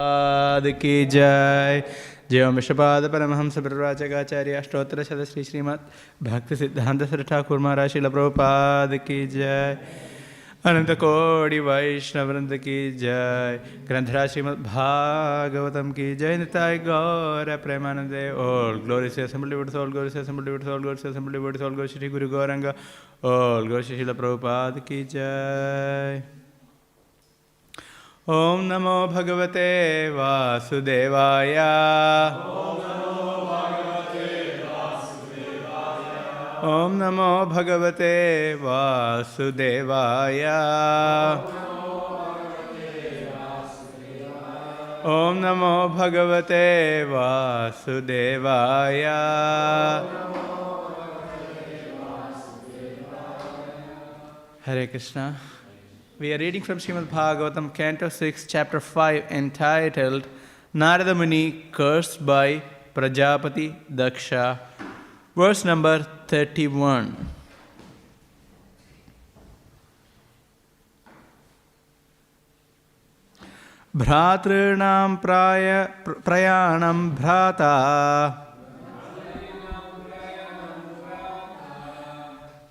की जय। जय ओम विश्वपाद परमहंस प्रव्राजकाचार्य अष्टोत्तर शत श्री श्रीमद भक्तिसिद्धांत श्री ठाकुर महाराज श्रील प्रभुपाद की जय। अनंत कोटि वैष्णव वृंद की जय। ग्रंथराज श्रीमद् भागवतम की जय। निताय गौर प्रेमानंदे। All glory to Assembly Lords, all glory to Assembly Lords, all glory to Assembly Lords, all glory to Shri Guru Gauranga, all glory to Srila Prabhupada की जय। ओम नमो भगवते वासुदेवाय। ओम नमो भगवते वासुदेवाय। ओम नमो भगवते वासुदेवाय। Hare Krishna. We are reading from Śrīmad Bhāgavatam, Canto 6, Chapter 5, entitled Narada Muni Cursed by Prajapati Daksha, verse number 31. Bhratrinam prayanam bhrata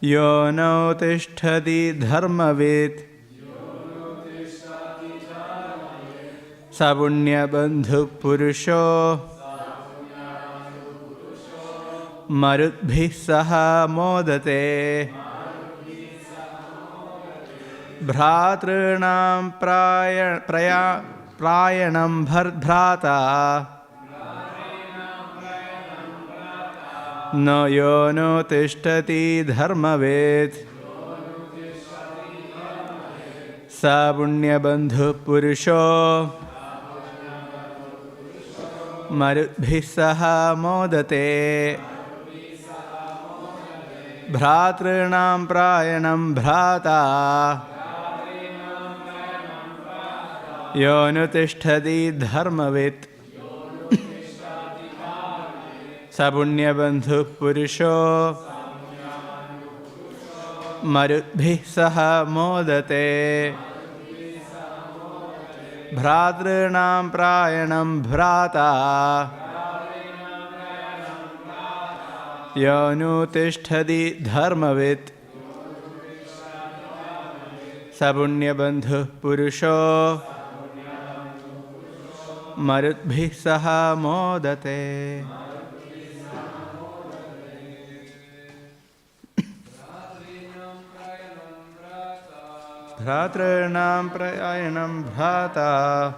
yo no tishtati dharmavit Sabunya bandhu purusho marudbhi saha modate bhratrinam prayanam bhrata no yo no tishtati dharmavet Sabunya bandhu purusho Marudbhi saha modate Bhratrinam prayanam bhrata Yonutishtadi dharmavit Sabunya bandhu purusho Marudbhi saha modate Bhratrinam prayanam bhrata Yonutishtadi dharmavit Sabunya bandhu purusho Marudbhi saha modate. Bhratrinam prayanam bhrata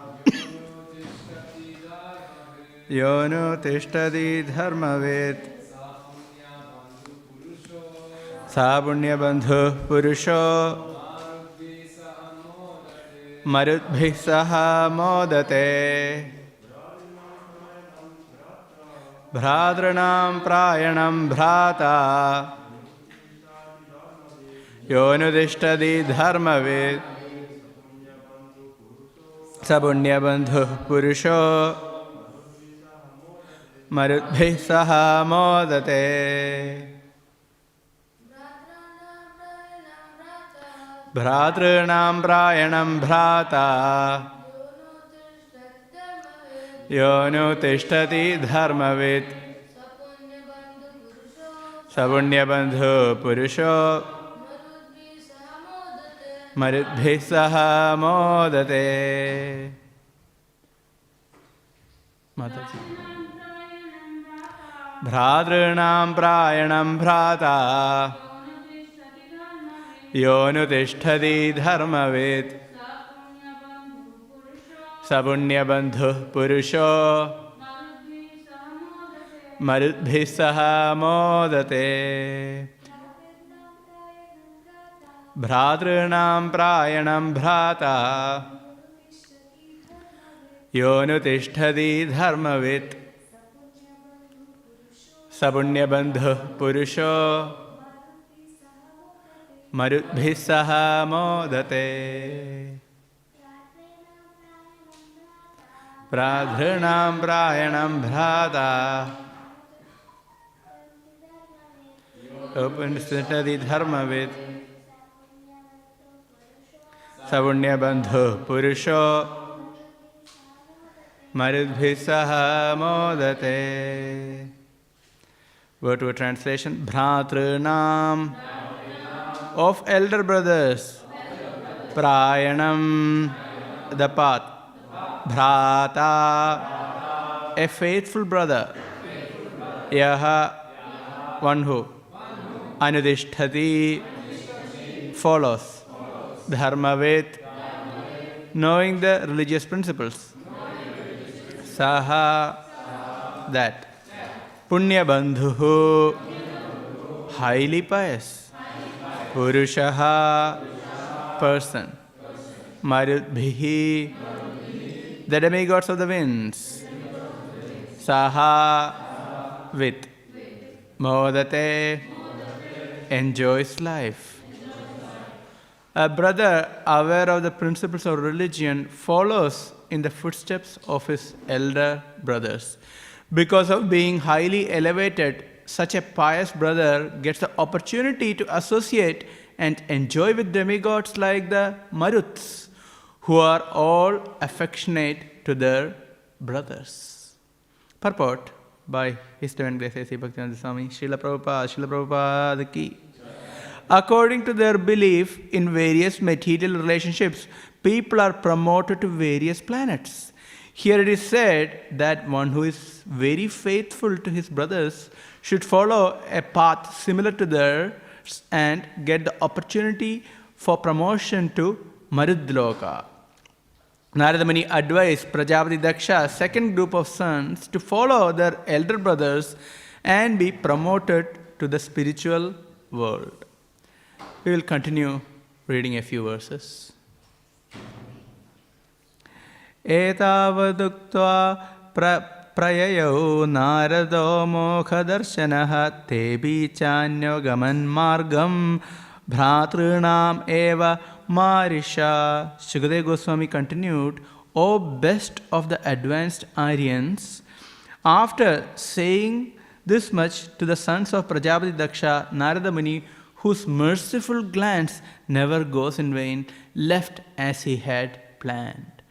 Yonutishtadi dharmavit Sabunya bandhu purusho Marudbhi saha modate Bhratrinam prayanam bhrata Yonutishtadi dharmavit Sabunya bandhu purusho Marudbhi saha modate Bhratrinam prayanam bhrata Yonutishtadi dharmavit Sabunya bandhu purusho Marudbhi saha modate. Mataji. Bhratrinam prayanam bhrata Yonutishtadi dharmavit Sabunya bandhu purusho Marudbhi saha modate. Bhratrinam prayanam bhrata Yonutishtadi dharmavit Sabunya bandhu purusho Marudbhi saha modate. Bhratrinam prayanam bhrata Yonutishtadi dharmavit Sabunya bandhu purusho Marudbhi saha modate. Word to a translation. Bhratrunam, of elder brothers. Prayanam, the path. Bhrata, a faithful brother. Yaha, one who. Anudishthati, follows. Dharmavet, knowing the religious principles. Saha, that. Punya bandhuhu, highly pious. Purushaha, person. Marudbhihi, the demigods of the winds. Saha, with. Modate, enjoys life. A brother aware of the principles of religion follows in the footsteps of his elder brothers. Because of being highly elevated, such a pious brother gets the opportunity to associate and enjoy with demigods like the Maruts, who are all affectionate to their brothers. Purport by His Divine Grace Bhaktivedanta Swami, Srila Prabhupada ki. According to their belief in various material relationships, people are promoted to various planets. Here it is said that one who is very faithful to his brothers should follow a path similar to theirs and get the opportunity for promotion to Marudloka. Narada Muni advised Prajapati Daksha's second group of sons to follow their elder brothers and be promoted to the spiritual world. We will continue reading a few verses. Etavaduktva prayayo narado mokha darshanaha tebi chanyo gaman margam bhratrunam eva marisha. Shukadeva Goswami continued, O best of the advanced Aryans, after saying this much to the sons of Prajapati Daksha, Narada Muni, whose merciful glance never goes in vain, left as he had planned.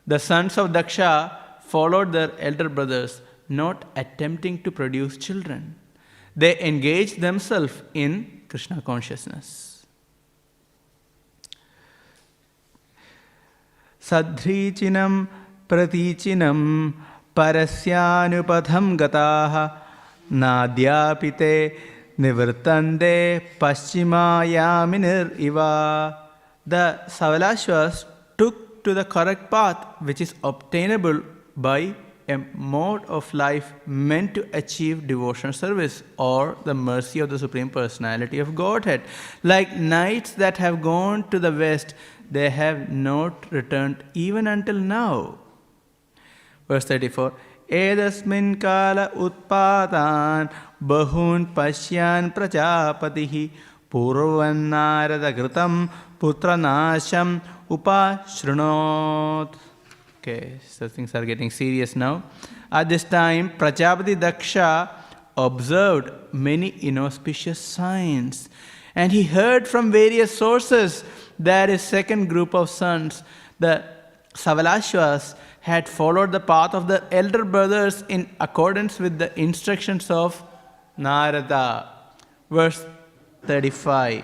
The sons of Daksha followed their elder brothers, not attempting to produce children. They engaged themselves in Krishna consciousness. Sadhrichinam pratichinam parasyanupatham gataha nadyapite nivartande paschimayaminir iva. The Savalashvas took to the correct path which is obtainable by a mode of life meant to achieve devotional service or the mercy of the Supreme Personality of Godhead. Like knights that have gone to the west, they have not returned even until now. Verse 34. Edasmin kala utpatan bahun pashyan prajapatihi purvan narada kritam putranasham upashrunot. Okay, so things are getting serious now. At this time, Prajapati Daksha observed many inauspicious signs, and he heard from various sources that his second group of sons, the Savalashvas, had followed the path of the elder brothers in accordance with the instructions of Narada. Verse 35.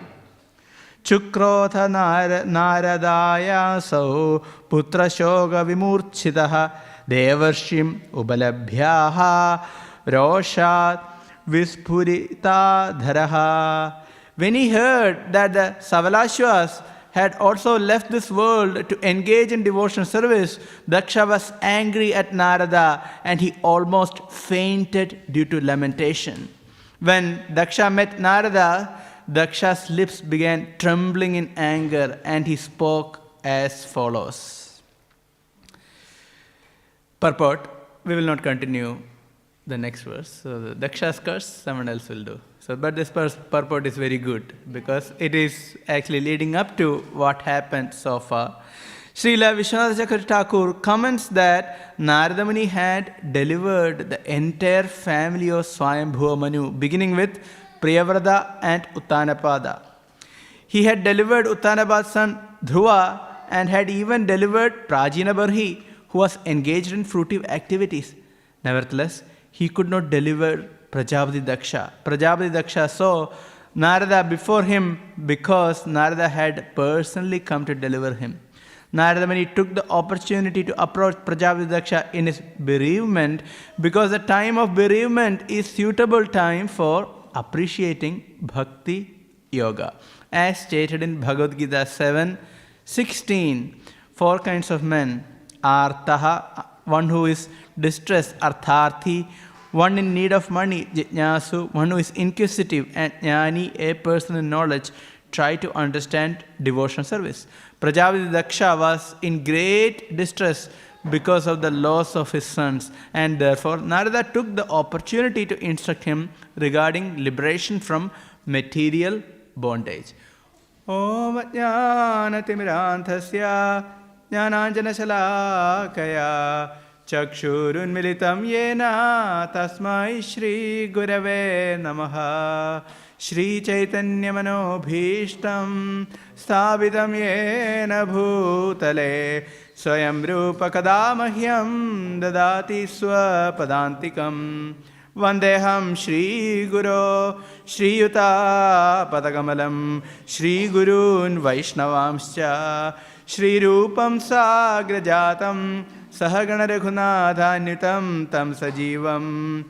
Chukrotha naradaya sau putra shoga vimurchitaha devarshim ubalabhyaha roshat vispurita dharaha. When he heard that the Savalashvas had also left this world to engage in devotional service, Daksha was angry at Narada and he almost fainted due to lamentation. When Daksha met Narada, Daksha's lips began trembling in anger and he spoke as follows. Purport, we will not continue the next verse. So the Daksha's curse, someone else will do. So, but this purport is very good because it is actually leading up to what happened so far. Srila Vishwanath Thakur comments that Narada Muni had delivered the entire family of Swayambhuva Manu, beginning with Priyavrata and Uttanapada. He had delivered Uttanapada's son Dhruva and had even delivered Prajina Barhi, who was engaged in fruitive activities. Nevertheless, he could not deliver Prajapati Daksha. Prajapati Daksha saw Narada before him because Narada had personally come to deliver him. Narada Muni took the opportunity to approach Prajapati Daksha in his bereavement because the time of bereavement is suitable time for appreciating Bhakti Yoga. As stated in Bhagavad Gita 7:16, four kinds of men: Artaha, one who is distressed; Artharthi, one in need of money; Jitnyasu, one who is inquisitive; and Jnani, a person in knowledge, try to understand devotional service. Prajapati Daksha was in great distress because of the loss of his sons, and therefore Narada took the opportunity to instruct him regarding liberation from material bondage. Om Jnanatimirandhasya Jnananjanashalakaya Chakshurunmilitam Yena Tasmai Shri Gurave Namaha. Shri Chaitanya Manobhishtam Sthapitam Yena Bhutale Swayam Rupa Kadamahyam Dadati Swapadantikam Vandeham Shri Guru Shri Yuta Padakamalam Shri Gurun Vaishnavamscha Shri Rupam Sagrajatam Sahagana Raghunathanutam Tam Sajivam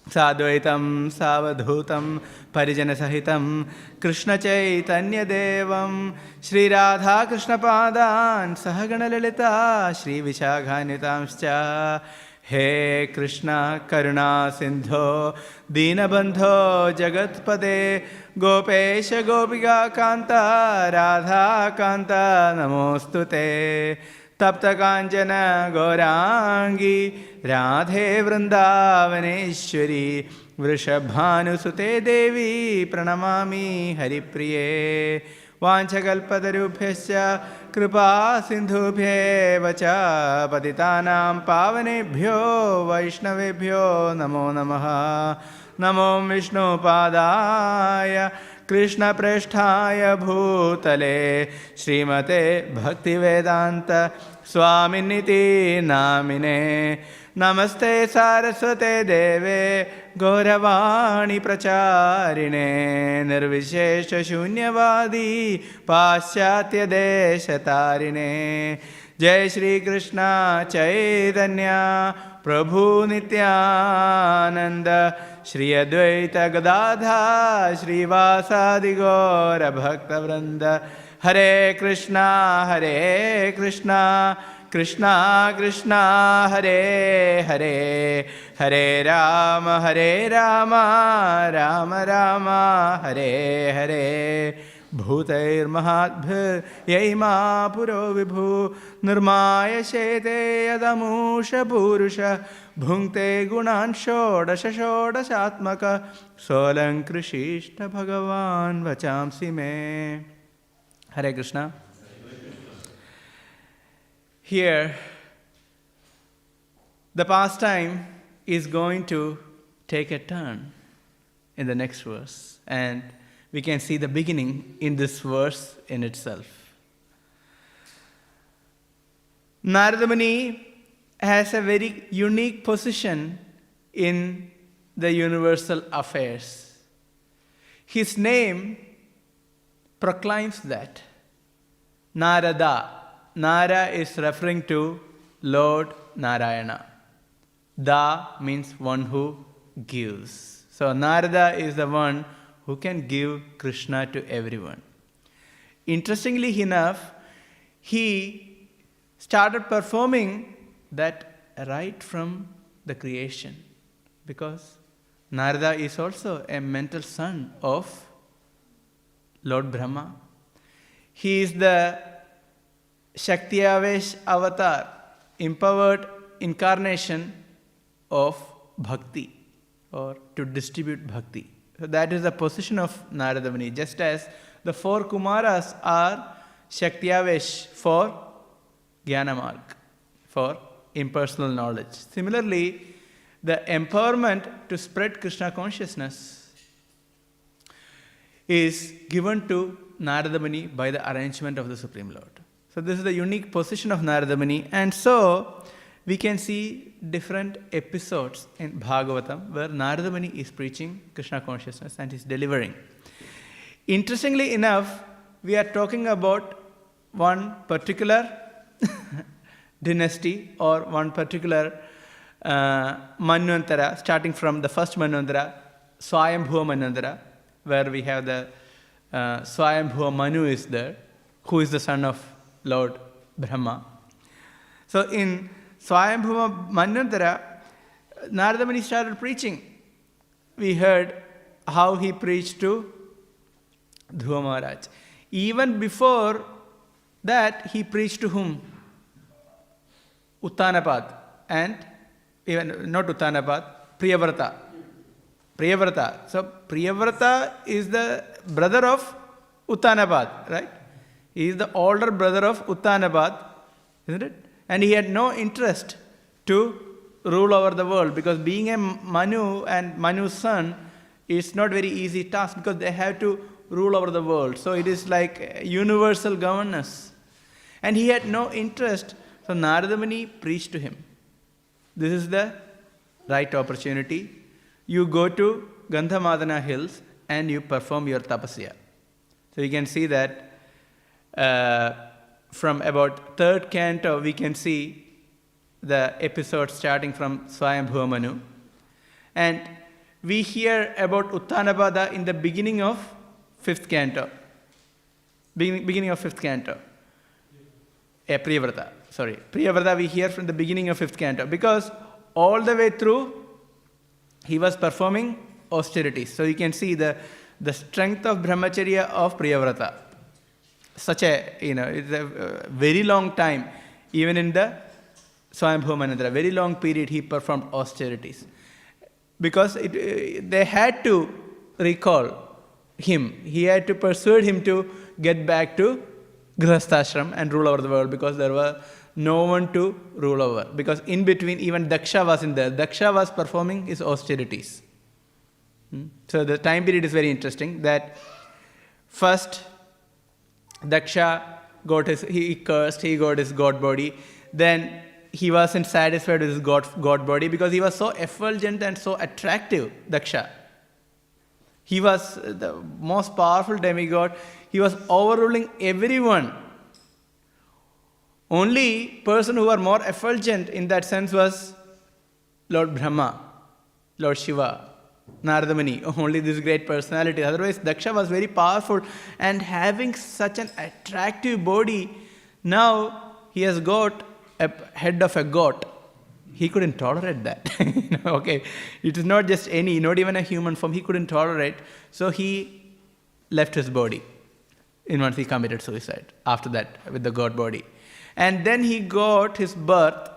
Sadvaitam Savadhutam Parijana Sahitam Krishna Chaitanya Devam Shri Radha Krishna Padan Sahagana Lalita Shri Vishaghanyatamscha. He Krishna Karuna Sindho Dinabandho Jagatpade Gopesha Gopika Kanta Radha Kanta Namostute Tapta Kanjana Gaurangi Radhe Vrindavaneshwari Vrishabhanusute Devi Pranamami Haripriye Vanchakalpatarubhyasya Kripa Sindhubhye Vacha Patitanam Pavanebhyo Vaishnavebhyo Namo Namaha. Namo Vishnu Padaya Krishna Prasthaya Bhutale Śrīmate Bhaktivedanta Swami Niti Namine. Namaste Saraswate Deve Gauravani Pracharine Nirvishesha Shunyavadi Paschatya Deshatarine. Jai Shri Krishna Chaitanya Prabhu Nityananda Shri Advaita Gadadha Shri Vasadi Gaura Bhakta Vranda. Hare Krishna Krishna Krishna Hare Hare Hare Rama Rama Rama Hare Hare. Bhutair Mahatbhir Yaima Puro Vibhu Nirmaya Shete Yadamusha Purusha Bhunkte Gunan Shodashatmaka Solankrishishta Bhagavan Vachamsi Me. Hare Krishna. Here, the pastime is going to take a turn in the next verse, and we can see the beginning in this verse in itself. Narada Muni has a very unique position in the universal affairs. His name proclaims that. Narada. Nara is referring to Lord Narayana. Da means one who gives. So Narada is the one who can give Krishna to everyone. Interestingly enough, he started performing that right from the creation, because Narada is also a mental son of Lord Brahma. He is the Shakti-Avesh avatar, empowered incarnation of bhakti, or to distribute bhakti. So that is the position of Narada Muni. Just as the four Kumaras are Shakti-Avesh for Jnana-Marg, for impersonal knowledge. Similarly, the empowerment to spread Krishna consciousness is given to Narada Muni by the arrangement of the Supreme Lord. So this is the unique position of Narada Muni. And so, we can see different episodes in Bhagavatam where Narada Muni is preaching Krishna consciousness and is delivering. Interestingly enough, we are talking about one particular dynasty or one particular Manvantara, starting from the first Manvantara, Swayambhuva Manvantara, where we have the Swayambhuva Manu is there, who is the son of Lord Brahma. So in Swayambhuva Manvantara, Narada Muni started preaching. We heard how he preached to Dhruva Maharaj. Even before that, he preached to whom? Uttanapad. And even not Uttanapad, Priyavrata. Priyavrata. So Priyavrata is the brother of Uttanapad, right? He is the older brother of Uttanapad, isn't it? And he had no interest to rule over the world, because being a Manu and Manu's son is not very easy task, because they have to rule over the world. So it is like universal governance. And he had no interest. So Narada Muni preached to him. This is the right opportunity. You go to Gandhamadana hills and you perform your tapasya. So you can see that from about third canto, we can see the episode starting from Swayambhuva Manu. And we hear about Uttanapada in the beginning of fifth canto. Beginning of fifth canto. Priyavrata. Sorry. Priyavrata we hear from the beginning of fifth canto. Because all the way through, he was performing austerities. So you can see the strength of brahmacharya of Priyavrata. Such a, it's a very long time. Even in the Swayambhuva Manvantara, very long period he performed austerities. Because they had to recall him. He had to persuade him to get back to Grihasthashram and rule over the world, because there was no one to rule over. Because in between, even Daksha was in there. Daksha was performing his austerities. So the time period is very interesting. That first, Daksha he cursed, he got his god body. Then he wasn't satisfied with his god body, because he was so effulgent and so attractive, Daksha. He was the most powerful demigod. He was overruling everyone. Only person who were more effulgent in that sense was Lord Brahma, Lord Shiva, Narada Muni, only this great personality. Otherwise, Daksha was very powerful, and having such an attractive body, now he has got a head of a goat. He couldn't tolerate that. Okay, it is not just not even a human form. He couldn't tolerate, so he left his body. Once he committed suicide after that with the god body. And then he got his birth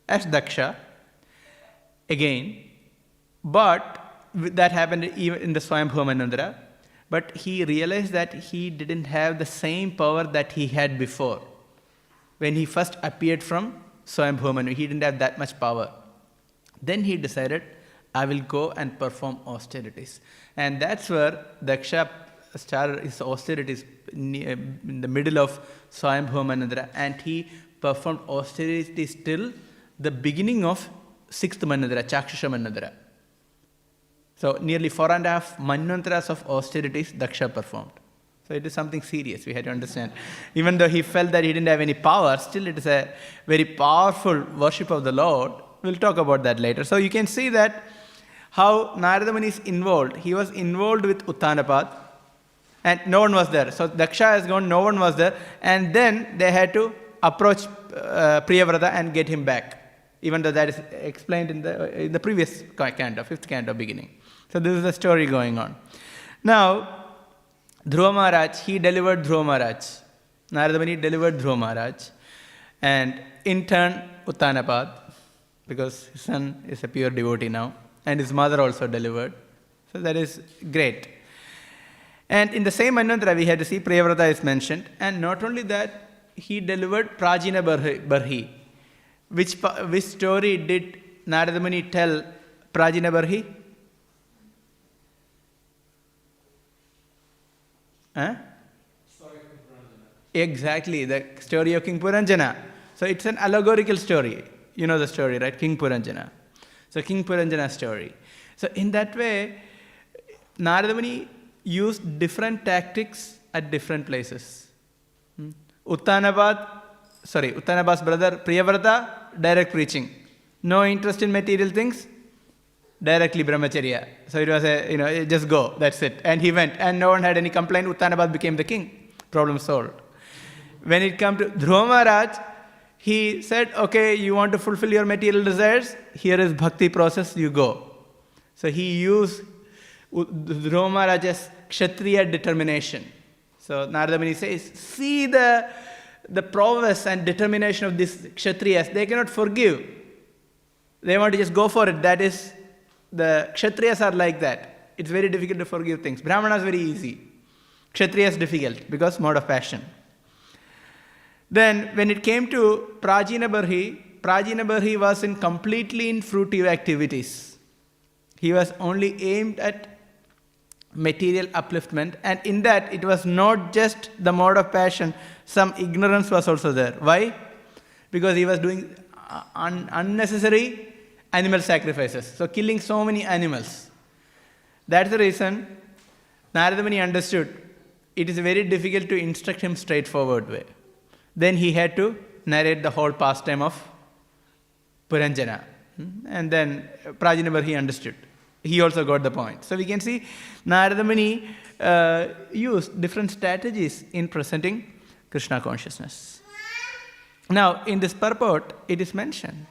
as Daksha again. But that happened even in the Swayambhuva Manvantara. But he realized that he didn't have the same power that he had before. When he first appeared from Swayambhuva Manu, he didn't have that much power. Then he decided, I will go and perform austerities. And that's where Daksha started his austerities in the middle of Swayambhuva Manvantara, and he performed austerities till the beginning of 6th Manvantara, Chakshusha Manvantara. So nearly 4.5 Manvantaras of austerities Daksha performed. So it is something serious, we had to understand. Even though he felt that he didn't have any power, still it is a very powerful worship of the Lord. We'll talk about that later. So you can see that how Narada Muni is involved. He was involved with Uttanapad, and no one was there. So Daksha has gone, no one was there. And then they had to approach Priyavrata and get him back. Even though that is explained in the previous canto, 5th canto beginning. So this is the story going on. Now, Dhruva Maharaj, he delivered Dhruva Maharaj. Narada Muni delivered Dhruva Maharaj. And in turn, Uttanapad, because his son is a pure devotee now. And his mother also delivered. So that is great. And in the same Manvantara, we had to see Priyavrata is mentioned. And not only that, he delivered Prajina Barhi. Which story did Narada Muni tell Prajina Barhi? Huh? Story of Puranjana. Exactly, the story of King Puranjana. So it's an allegorical story. You know the story, right? King Puranjana. So King Puranjana's story. So in that way, Narada Muni used different tactics at different places. Uttanabad's brother Priyavrata, direct preaching. No interest in material things, directly brahmacharya. So it was just go, that's it. And he went, and no one had any complaint. Uttanabad became the king. Problem solved. When it came to Dhruva Maharaj, he said, okay, you want to fulfill your material desires, here is bhakti process, you go. So he used Dhruva Maharaj's Kshatriya determination. So Narada Muni says, see the prowess and determination of these Kshatriyas. They cannot forgive. They want to just go for it. That is, the Kshatriyas are like that. It's very difficult to forgive things. Brahmana is very easy. Kshatriya is difficult because mode of passion. Then when it came to Prajina Barhi was completely in fruitive activities. He was only aimed at material upliftment, and in that it was not just the mode of passion, some ignorance was also there. Why? Because he was doing unnecessary animal sacrifices, so killing so many animals. That's the reason Narada Muni understood it is very difficult to instruct him straightforward way. Then he had to narrate the whole pastime of Puranjana. And then Prajina he understood. He also got the point. So we can see Narada Muni used different strategies in presenting Krishna consciousness. Now, in this purport, it is mentioned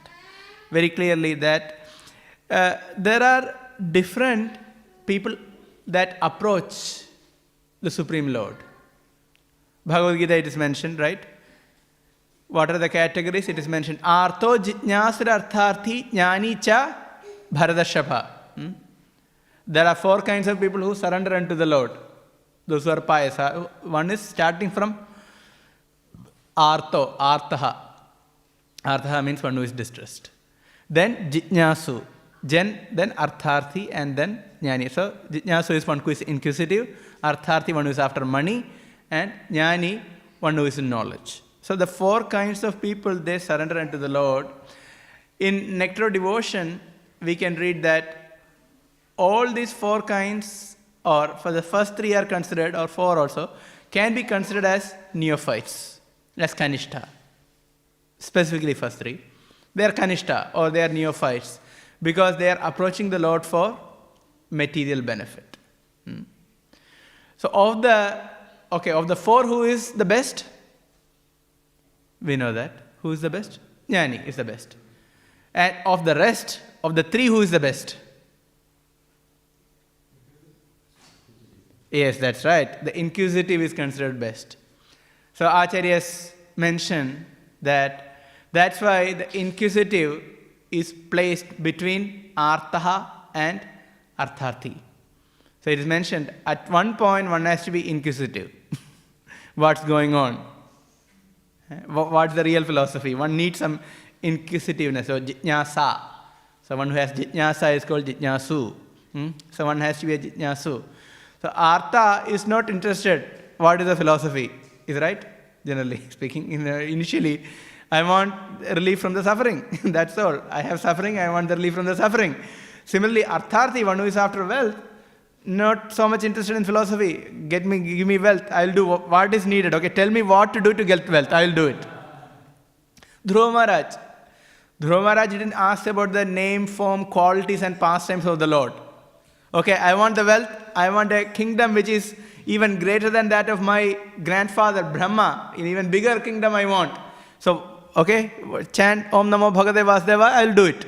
very clearly that there are different people that approach the Supreme Lord. Bhagavad Gita, it is mentioned, right? What are the categories? It is mentioned. Artho jitnyasra artharthi jnani cha bharadashapha. There are 4 kinds of people who surrender unto the Lord. Those who are pious. One is starting from artho, arthaha. Arthaha means one who is distressed. Then jitnyasu. Then artharthi and then jnani. So jitnyasu is one who is inquisitive. Artharthi, one who is after money. And jnani, one who is in knowledge. So the 4 kinds of people, they surrender unto the Lord. In Nectar of Devotion, we can read that all these 4 kinds, or for the first 3 are considered, or 4 also, can be considered as neophytes, as Kanishta. Specifically first 3. They are Kanishta, or they are neophytes, because they are approaching the Lord for material benefit. So of the 4, who is the best? We know that. Who is the best? Jnani is the best. And of the rest, of the 3, who is the best? Yes, that's right. The inquisitive is considered best. So Acharyas mention that that's why the inquisitive is placed between Arthaha and Artharthi. So it is mentioned at one point one has to be inquisitive. What's going on? What's the real philosophy? One needs some inquisitiveness, or jitnyasa. So one who has jitnyasa is called jitnyasu. So one has to be a jitnyasu. So Artha is not interested. What is the philosophy? Is right? Generally speaking, initially, I want relief from the suffering. That's all. I have suffering, I want the relief from the suffering. Similarly, Artharthi, one who is after wealth, not so much interested in philosophy. Give me wealth. I'll do what is needed. Okay, tell me what to do to get wealth. I'll do it. Dhruva Maharaj didn't ask about the name, form, qualities and pastimes of the Lord. Okay, I want the wealth. I want a kingdom which is even greater than that of my grandfather, Brahma. An even bigger kingdom I want. So, okay, chant Om Namo Bhagavate Vasudeva, I'll do it.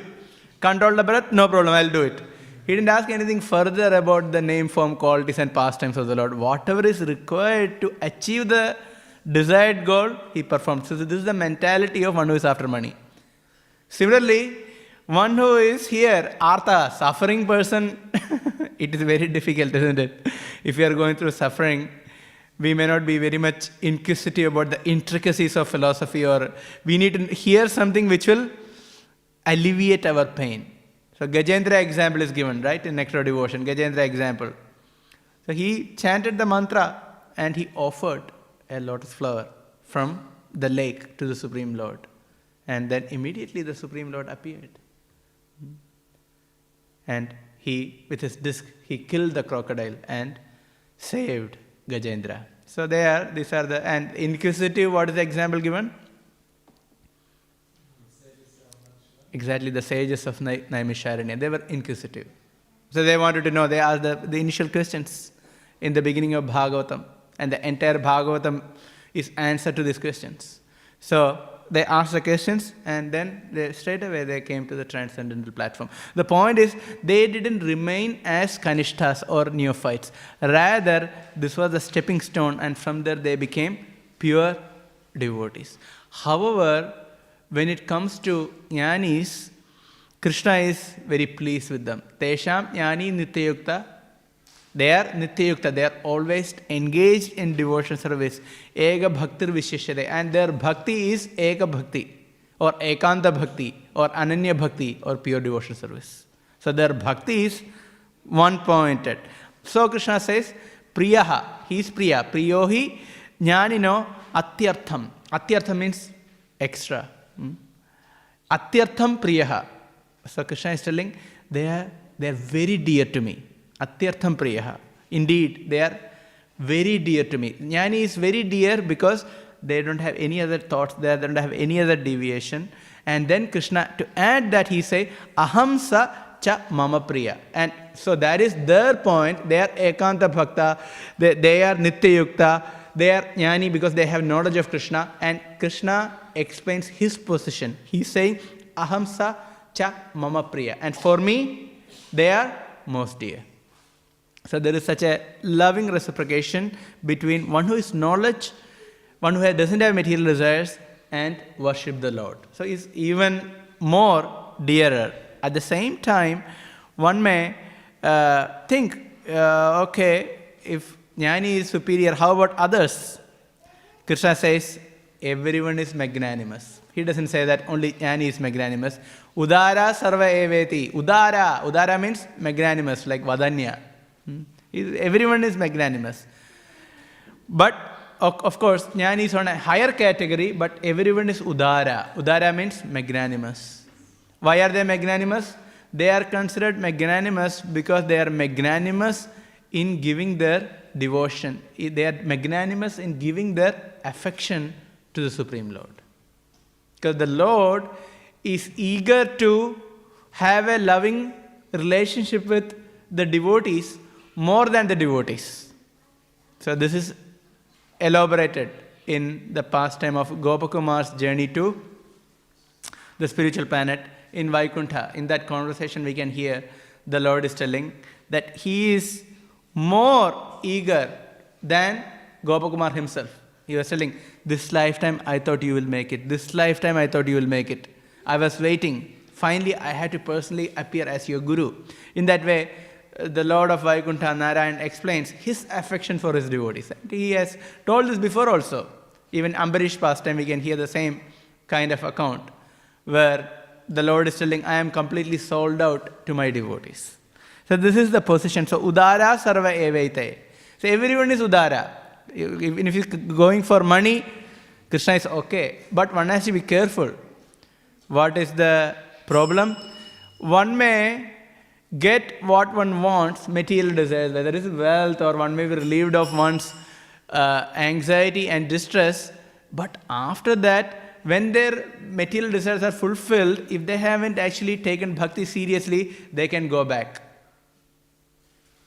Control the breath, no problem, I'll do it. He didn't ask anything further about the name, form, qualities and pastimes of the Lord. Whatever is required to achieve the desired goal, he performed. So this is the mentality of one who is after money. Similarly, one who is here, Artha, suffering person, it is very difficult, isn't it? If we are going through suffering, we may not be very much inquisitive about the intricacies of philosophy, or we need to hear something which will alleviate our pain. So Gajendra example is given, right, in Nectar of Devotion, Gajendra example. So he chanted the mantra and he offered a lotus flower from the lake to the Supreme Lord. And then immediately the Supreme Lord appeared. And he, with his disc, he killed the crocodile and saved Gajendra. So these are the, and inquisitive, what is the example given? Exactly, the sages of Naimisharanya. They were inquisitive. So they wanted to know, they asked the initial questions in the beginning of Bhagavatam. And the entire Bhagavatam is answer to these questions. So they asked the questions and then straight away they came to the transcendental platform. The point is, they didn't remain as Kanishtas or neophytes. Rather, this was a stepping stone, and from there they became pure devotees. However, when it comes to jnanis, Krishna is very pleased with them. Tesham jnani nityayukta. They are nityayukta. They are always engaged in devotion service. Ega bhaktir vishishyate. And their bhakti is eka bhakti, or ekanta bhakti, or ananya bhakti, or pure devotion service. So their bhakti is one-pointed. So Krishna says, priyaha. He is priya. Priyohi jnanino atyartham. Atyartham means extra. Atyartham priyaha. So Krishna is telling, they are very dear to me. Atyartham priyaha. Indeed, they are very dear to me. Jnani is very dear because they don't have any other thoughts, they don't have any other deviation. And then Krishna, to add that, he say, aham sa cha mama priya. And so that is their point. They are ekanta bhakta, they are nityayukta, they are jnani because they have knowledge of Krishna. And Krishna explains his position. He's saying, aham sa cha mama priya. And for me, they are most dear. So there is such a loving reciprocation between one who is knowledge, one who doesn't have material desires, and worship the Lord. So it's even more dearer. At the same time, one may think, okay, if jnani is superior, how about others? Krishna says, everyone is magnanimous. He doesn't say that only jnani is magnanimous. Udara sarva eveti. Udara means magnanimous, like vadanya. Everyone is magnanimous. But, of course, jnani is on a higher category, but everyone is udara. Udara means magnanimous. Why are they magnanimous? They are considered magnanimous because they are magnanimous in giving their devotion. They are magnanimous in giving their affection to the Supreme Lord. Because the Lord is eager to have a loving relationship with the devotees more than the devotees. So this is elaborated in the pastime of Gopakumar's journey to the spiritual planet in Vaikuntha. In that conversation we can hear the Lord is telling that he is more eager than Gopakumar himself. He was telling, this lifetime I thought you will make it. This lifetime I thought you will make it. I was waiting. Finally, I had to personally appear as your guru. In that way, the Lord of Vaikuntha, Narayan, explains his affection for his devotees. He has told this before also. Even Ambarish pastime, we can hear the same kind of account, where the Lord is telling, I am completely sold out to my devotees. So this is the position. So udara sarva evaite. So everyone is udara. Even if you're going for money, Krishna is okay. But one has to be careful. What is the problem? One may get what one wants, material desires, whether it is wealth or one may be relieved of one's anxiety and distress. But after that, when their material desires are fulfilled, if they haven't actually taken bhakti seriously, they can go back.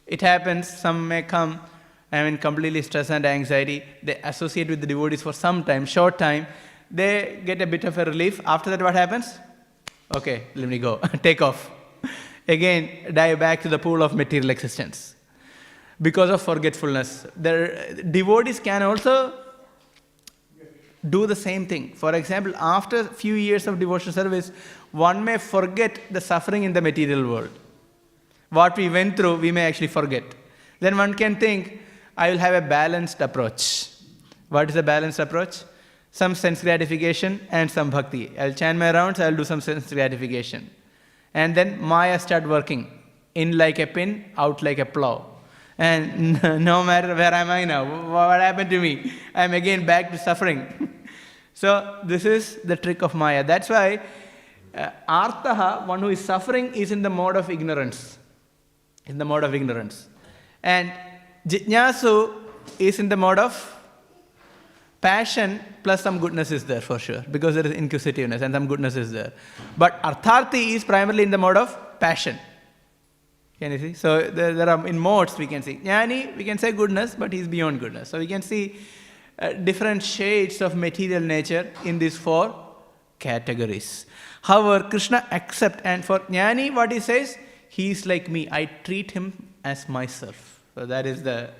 It happens, some may come, completely stress and anxiety. They associate with the devotees for some time, short time. They get a bit of a relief. After that, what happens? Okay, let me go. Take off. Again, dive back to the pool of material existence. Because of forgetfulness. The devotees can also do the same thing. For example, after a few years of devotional service, one may forget the suffering in the material world. What we went through, we may actually forget. Then one can think, I will have a balanced approach. What is a balanced approach? Some sense gratification and some bhakti. I'll chant my rounds, I'll do some sense gratification. And then Maya start working. In like a pin, out like a plow. And no matter where am I now, what happened to me? I'm again back to suffering. So this is the trick of Maya. That's why Artaha, one who is suffering, is in the mode of ignorance. In the mode of ignorance. And Jitnyasu is in the mode of passion plus some goodness is there for sure, because there is inquisitiveness and some goodness is there. But Artharthi is primarily in the mode of passion. Can you see? So there are in modes we can see. Jnani, we can say goodness, but he is beyond goodness. So we can see different shades of material nature in these four categories. However, Krishna accepts, and for Jnani, what he says, he is like me. I treat him as myself. So that is the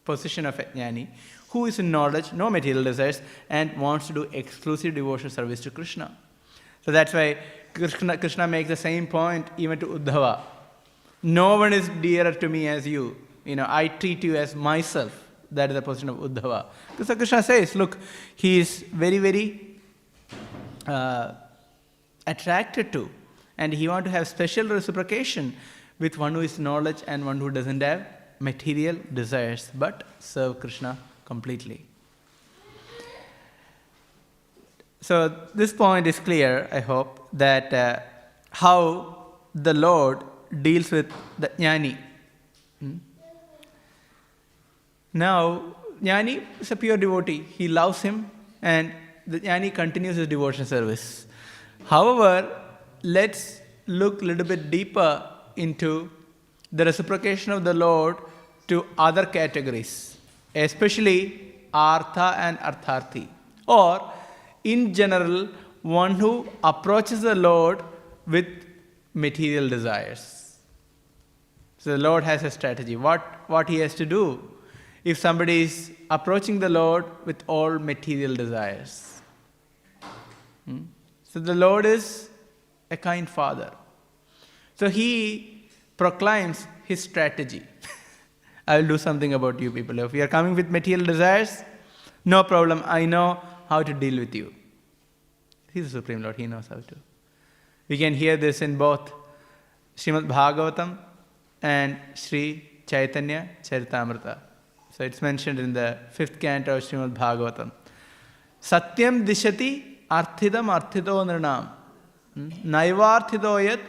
position of a Jnani, who is in knowledge, no material desires, and wants to do exclusive devotional service to Krishna. So that's why Krishna makes the same point even to Uddhava. No one is dearer to me as you. I treat you as myself. That is the position of Uddhava. So Krishna says, look, he is very, very attracted to, and he wants to have special reciprocation with one who is knowledge and one who doesn't have material desires, but serve Krishna completely. So this point is clear, I hope, that how the Lord deals with the Jnani. Now, Jnani is a pure devotee. He loves him, and the Jnani continues his devotional service. However, let's look a little bit deeper into the reciprocation of the Lord to other categories, especially Artha and Artharthi, or in general, one who approaches the Lord with material desires. So the Lord has a strategy. What he has to do if somebody is approaching the Lord with all material desires. So the Lord is a kind father. So he proclaims his strategy. I will do something about you people. If you are coming with material desires, no problem. I know how to deal with you. He is the Supreme Lord. He knows how to. We can hear this in both Śrīmad Bhāgavatam and Sri Chaitanya Charitamrita. So it's mentioned in the 5th canto of Śrīmad Bhāgavatam. Satyam dishati arthidam arthito nirnam. Naivarthito yat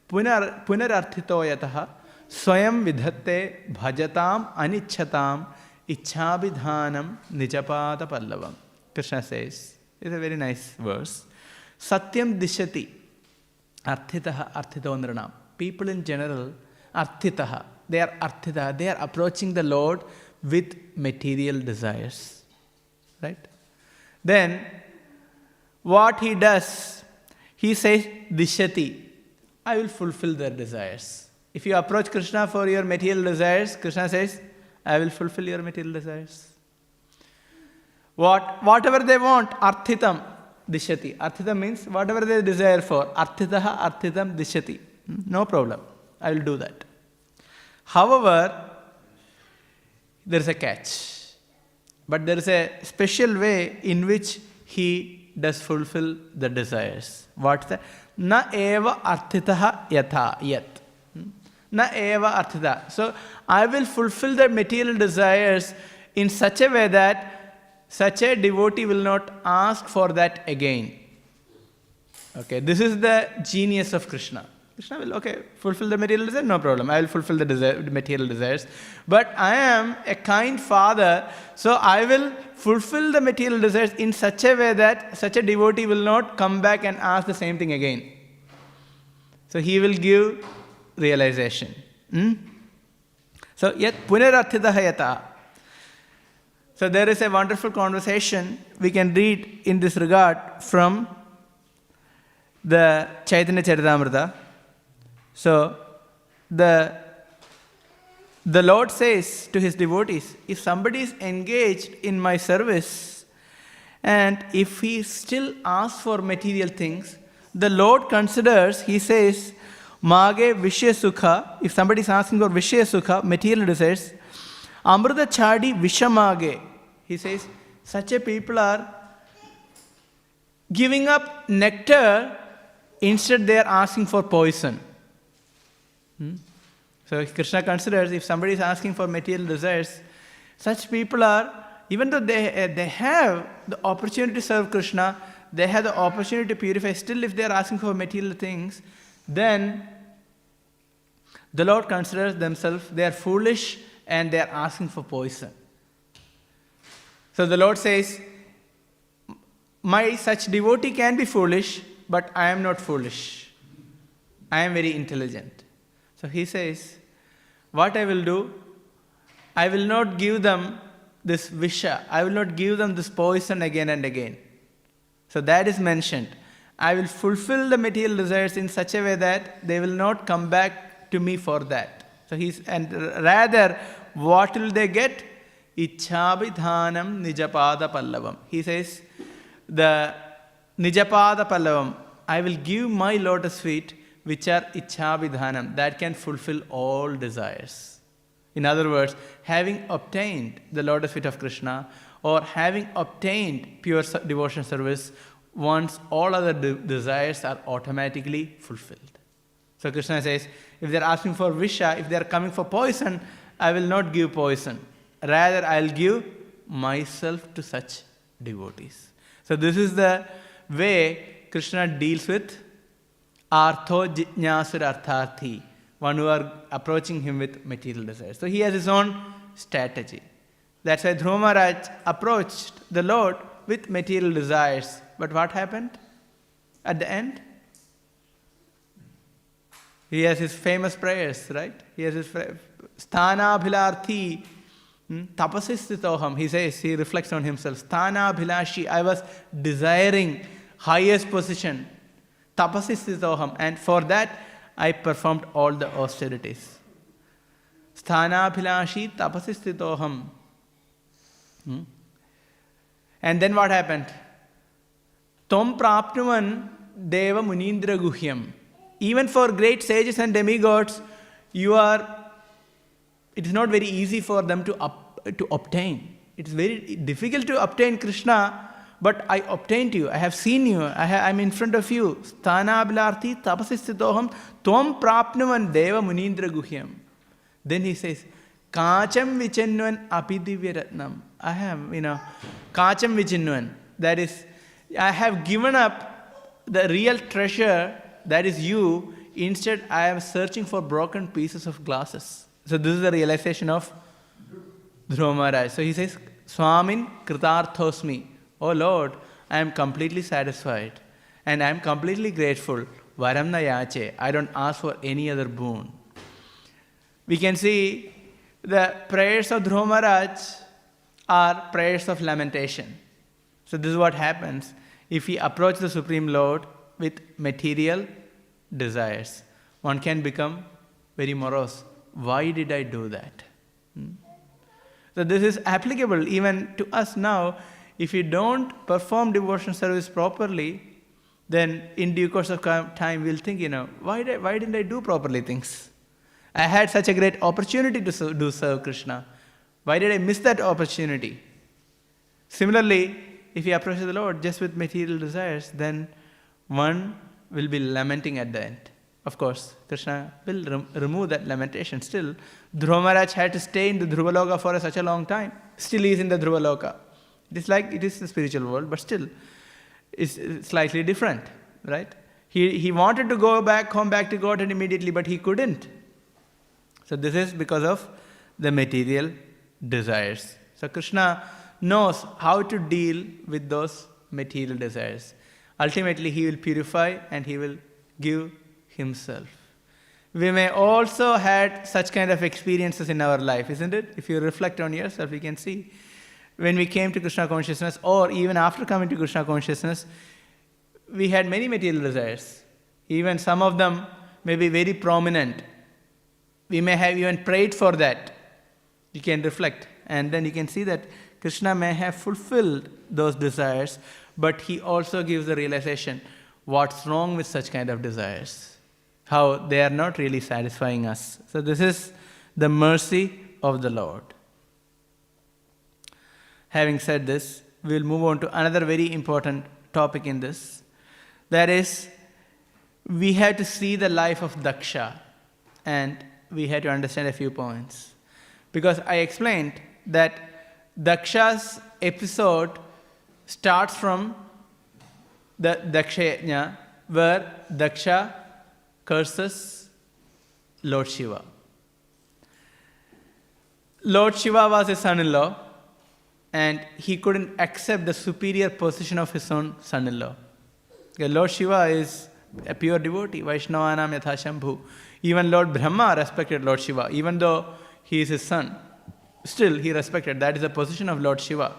punararthito yataha swayam vidhatte bhajatam anichchatam ichhabidhanam nijapada pallavam. Krishna says, it's a very nice verse. Satyam dishati arthitaha arthito nirnam. People in general, arthitaha, they are arthita, they are approaching the Lord with material desires. Right? Then, what he does, he says, dishati, I will fulfill their desires. If you approach Krishna for your material desires, Krishna says, I will fulfill your material desires. Whatever they want, arthitam, dishati. Arthitam means whatever they desire for. Arthitaha, arthitam, dishati. No problem. I will do that. However, there is a catch. But there is a special way in which he does fulfill the desires. What's that? Na eva arthitaha yatha yat. Na eva arthita. So I will fulfill the material desires in such a way that such a devotee will not ask for that again. Okay, this is the genius of Krishna. Krishna will, fulfill the material desire, no problem. I will fulfill the material desires. But I am a kind father, so I will fulfill the material desires in such a way that such a devotee will not come back and ask the same thing again. So he will give realization. So, yet punararthitaha yata. So there is a wonderful conversation we can read in this regard from the Chaitanya Charitamrita. So the Lord says to his devotees, if somebody is engaged in my service and if he still asks for material things, the Lord considers, he says, Mage Vishya Sukha, if somebody is asking for Vishya Sukha, material desires, Amrita Chadi Vishamage, he says, such a people are giving up nectar, instead they are asking for poison. So Krishna considers if somebody is asking for material desires, such people are, even though they have the opportunity to serve Krishna, they have the opportunity to purify. Still, if they are asking for material things, then the Lord considers themselves, they are foolish and they are asking for poison. So the Lord says, my such devotee can be foolish, but I am not foolish. I am very intelligent. So he says, what I will do, I will not give them this visha. I will not give them this poison again and again. So that is mentioned. I will fulfill the material desires in such a way that they will not come back to me for that. So and rather, what will they get? Ichabhidhanam nijapada pallavam. He says, the nijapada pallavam, I will give my lotus feet, which are ichabhidhanam, that can fulfill all desires. In other words, having obtained the lotus feet of Krishna, or having obtained pure devotion service, once all other desires are automatically fulfilled. So Krishna says, if they are asking for visha, if they are coming for poison, I will not give poison. Rather, I will give myself to such devotees. So this is the way Krishna deals with artho jijñāsur artharthi, one who are approaching him with material desires. So he has his own strategy. That's why Dhruva Maharaj approached the Lord with material desires. But what happened at the end? He has his famous prayers, right? He has his sthana bhilarthi tapasistitoham. He says, he reflects on himself. Sthana bhilashi, I was desiring highest position. Tapasistitoham. And for that, I performed all the austerities. Sthana bhilashi tapasistitoham. And then what happened? Tom prapnuman deva munindra guhyam. Even for great sages and demigods, it is not very easy for them to obtain. It is very difficult to obtain Krishna, but I obtained you. I have seen you. I am in front of you. Sthana bhilarthi tapasistitoham tom prapnuman deva munindra guhyam. Then he says, Kacham vichinnuan apidivyaratnam. I have, Kacham vichinnuan. That is, I have given up the real treasure, that is you. Instead, I am searching for broken pieces of glasses. So this is the realization of Dhruva Maharaj. So he says, Swamin kritarthosmi. Oh Lord, I am completely satisfied. And I am completely grateful. Varam na yache. I don't ask for any other boon. We can see the prayers of Dhruva Maharaj are prayers of lamentation. So this is what happens if we approach the Supreme Lord with material desires. One can become very morose. Why did I do that? So this is applicable even to us now. If you don't perform devotion service properly, then in due course of time we'll think, why didn't I do properly things? I had such a great opportunity to serve Krishna. Why did I miss that opportunity? Similarly, if you approach the Lord just with material desires, then one will be lamenting at the end. Of course, Krishna will remove that lamentation. Still, Dhruva Maharaj had to stay in the Dhruvaloka for such a long time. Still he is in the Dhruvaloka. It is like it is the spiritual world, but still it's slightly different, right? He wanted to go back, come back to Godhead immediately, but he couldn't. So this is because of the material desires. So Krishna knows how to deal with those material desires. Ultimately, he will purify and he will give himself. We may also had such kind of experiences in our life, isn't it? If you reflect on yourself, you can see when we came to Krishna consciousness, or even after coming to Krishna consciousness, we had many material desires. Even some of them may be very prominent. We may have even prayed for that. You can reflect, and then you can see that Krishna may have fulfilled those desires, but he also gives the realization, what's wrong with such kind of desires? How they are not really satisfying us. So this is the mercy of the Lord. Having said this, we will move on to another very important topic in this. That is, we have to see the life of Daksha, and we have to understand a few points. Because I explained that Daksha's episode starts from the Daksha Yajna, where Daksha curses Lord Shiva. Lord Shiva was his son-in-law, and he couldn't accept the superior position of his own son-in-law. Lord Shiva is a pure devotee, Vaishnavanam yatha Shambhu. Even Lord Brahma respected Lord Shiva, even though he is his son. Still, he respected. That is the position of Lord Shiva.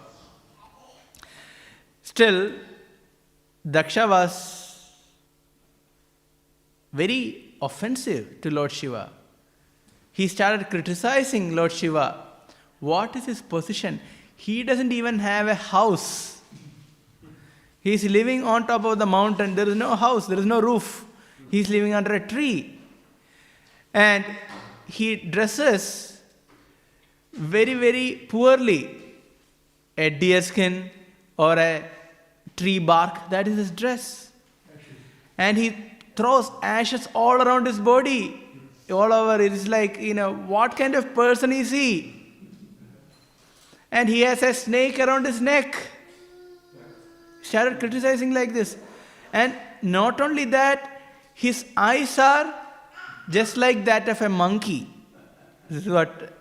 Still, Daksha was very offensive to Lord Shiva. He started criticizing Lord Shiva. What is his position? He doesn't even have a house. He is living on top of the mountain. There is no house, there is no roof. He is living under a tree. And he dresses very, very poorly. A deer skin or a tree bark, that is his dress. And he throws ashes all around his body. All over, it is like, what kind of person is he? And he has a snake around his neck. Started criticizing like this. And not only that, his eyes are just like that of a monkey. This is what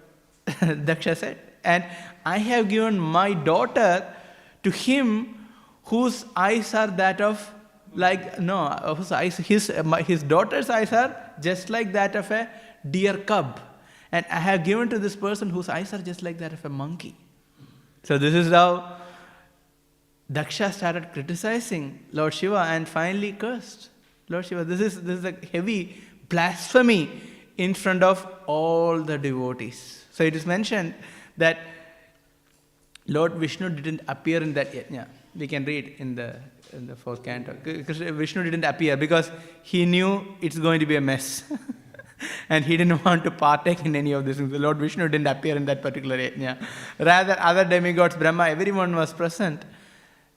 Daksha said. And I have given my daughter to him whose eyes are that of his daughter's eyes are just like that of a deer cub. And I have given to this person whose eyes are just like that of a monkey. So this is how Daksha started criticizing Lord Shiva and finally cursed Lord Shiva. This is a heavy blasphemy in front of all the devotees. So it is mentioned that Lord Vishnu didn't appear in that yajna. We can read in the fourth canto. Vishnu didn't appear because he knew it's going to be a mess. And he didn't want to partake in any of this. The Lord Vishnu didn't appear in that particular yajna. Rather, other demigods, Brahma, everyone was present.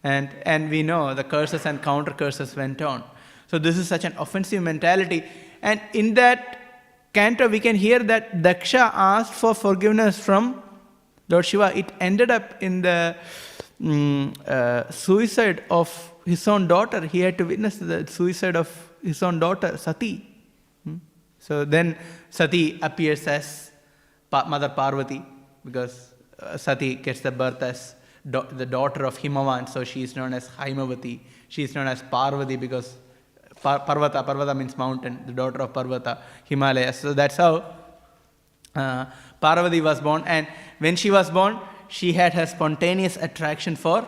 And we know the curses and counter curses went on. So this is such an offensive mentality. And in that canto, we can hear that Daksha asked for forgiveness from Lord Shiva. It ended up in the suicide of his own daughter. He had to witness the suicide of his own daughter, Sati. So then Sati appears as Mother Parvati, because Sati gets the birth as the daughter of Himavan, so she is known as Haimavati. She is known as Parvati because Parvata means mountain, the daughter of Parvata, Himalayas. So that's how Parvati was born. And when she was born, she had her spontaneous attraction for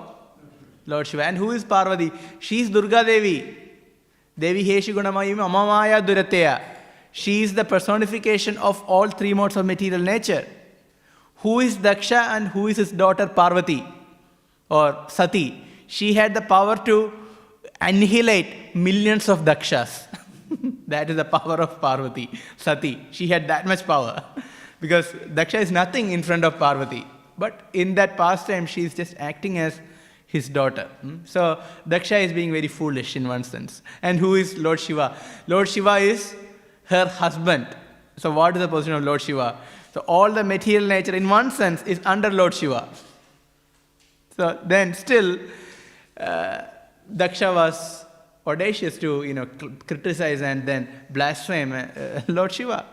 Lord Shiva. And who is Parvati? She is Durga Devi. Devi Heshi Gunamayim Amamaya Durateya. She is the personification of all three modes of material nature. Who is Daksha and who is his daughter Parvati or Sati? She had the power to annihilate millions of Dakshas. That is the power of Parvati, Sati. She had that much power because Daksha is nothing in front of Parvati. But in that pastime, she is just acting as his daughter. So Daksha is being very foolish in one sense. And who is Lord Shiva? Lord Shiva is her husband. So what is the position of Lord Shiva? So all the material nature in one sense is under Lord Shiva. So then still Daksha was audacious to criticize and then blaspheme Lord Shiva.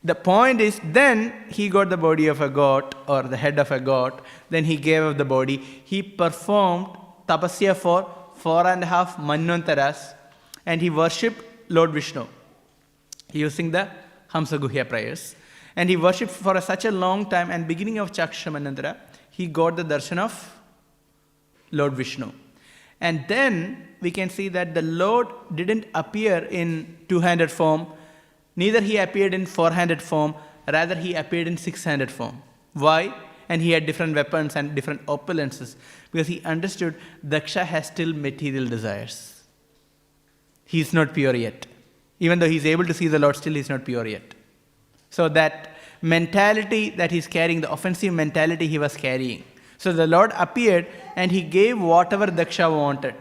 The point is, then he got the body of a goat or the head of a goat. Then he gave up the body. He performed tapasya for 4.5 manvantaras and he worshipped Lord Vishnu using the Hamsaguhya prayers. And he worshipped for such a long time, and beginning of Chakshamanandara, he got the darshan of Lord Vishnu. And then we can see that the Lord didn't appear in two-handed form, neither he appeared in four-handed form, rather he appeared in six-handed form. Why? And he had different weapons and different opulences, because he understood Daksha has still material desires. He is not pure yet. Even though he is able to see the Lord, still he is not pure yet. So that mentality that he's carrying, the offensive mentality he was carrying. So the Lord appeared and he gave whatever Daksha wanted.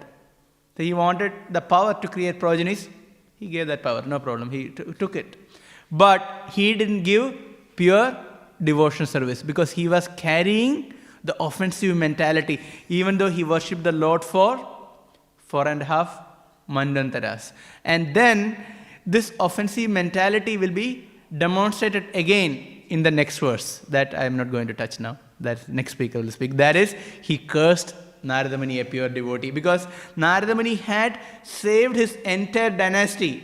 So he wanted the power to create progenies. He gave that power, no problem. He took it. But he didn't give pure devotional service because he was carrying the offensive mentality, even though he worshipped the Lord for 4.5 manvantaras. And then this offensive mentality will be demonstrated again in the next verse that I am not going to touch now. That next speaker will speak. That is, he cursed Narada Muni, a pure devotee, because Narada Muni had saved his entire dynasty,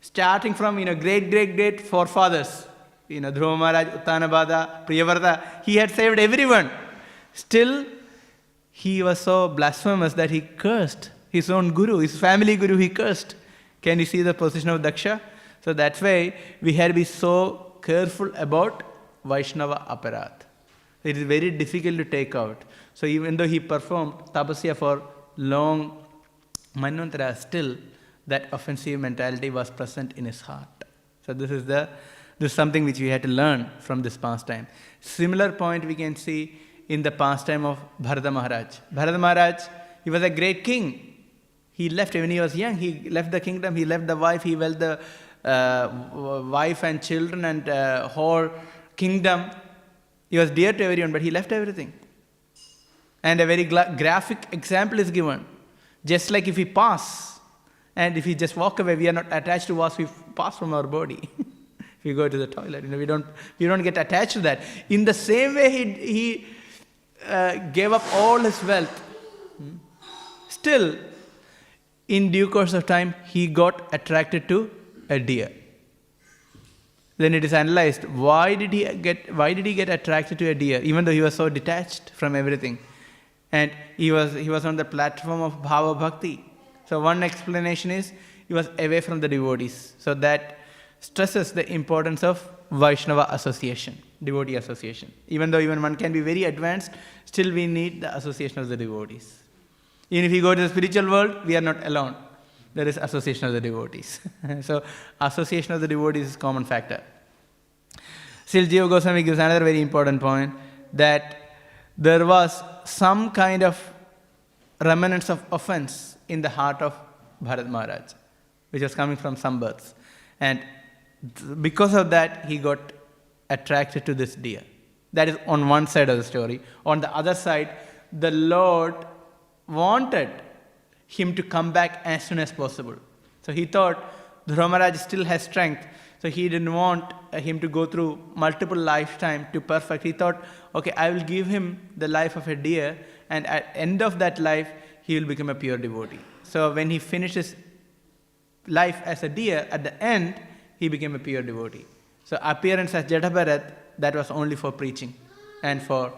starting from great forefathers, Dhruva Maharaj, Uttanabhada, Priyavrata. He had saved everyone. Still, he was so blasphemous that he cursed his own guru, his family guru. He cursed. Can you see the position of Daksha? So that's why we had to be so careful about Vaishnava aparat. It is very difficult to take out. So even though he performed tapasya for long manvantara, still that offensive mentality was present in his heart. So this is something which we had to learn from this pastime. Similar point we can see in the pastime of Bharata Maharaj. Bharata Maharaj, he was a great king. He left when he was young. He left the kingdom. He left the wife. He left the wife and children and whole kingdom. He was dear to everyone, but he left everything. And a very graphic example is given. Just like if we pass, and if we just walk away, we are not attached to what we pass from our body. If we go to the toilet, we don't get attached to that. In the same way, he gave up all his wealth. Still, in due course of time, he got attracted to a deer. Then it is analyzed, why did he get attracted to a deer, even though he was so detached from everything? And he was on the platform of Bhava Bhakti. So one explanation is, he was away from the devotees. So that stresses the importance of Vaishnava association, devotee association. Even though one can be very advanced, still we need the association of the devotees. Even if we go to the spiritual world, we are not alone. There is association of the devotees. So association of the devotees is a common factor. Still, Jiva Goswami gives another very important point, that there was some kind of remnants of offense in the heart of Bharat Maharaj, which was coming from some births. And because of that, he got attracted to this deer. That is on one side of the story. On the other side, the Lord wanted him to come back as soon as possible. So he thought Dhruva Maharaj still has strength, so he didn't want him to go through multiple lifetimes to perfect. He thought, okay, I will give him the life of a deer, and at the end of that life, he will become a pure devotee. So when he finishes life as a deer, at the end, he became a pure devotee. So appearance as Jada Bharat, that was only for preaching and for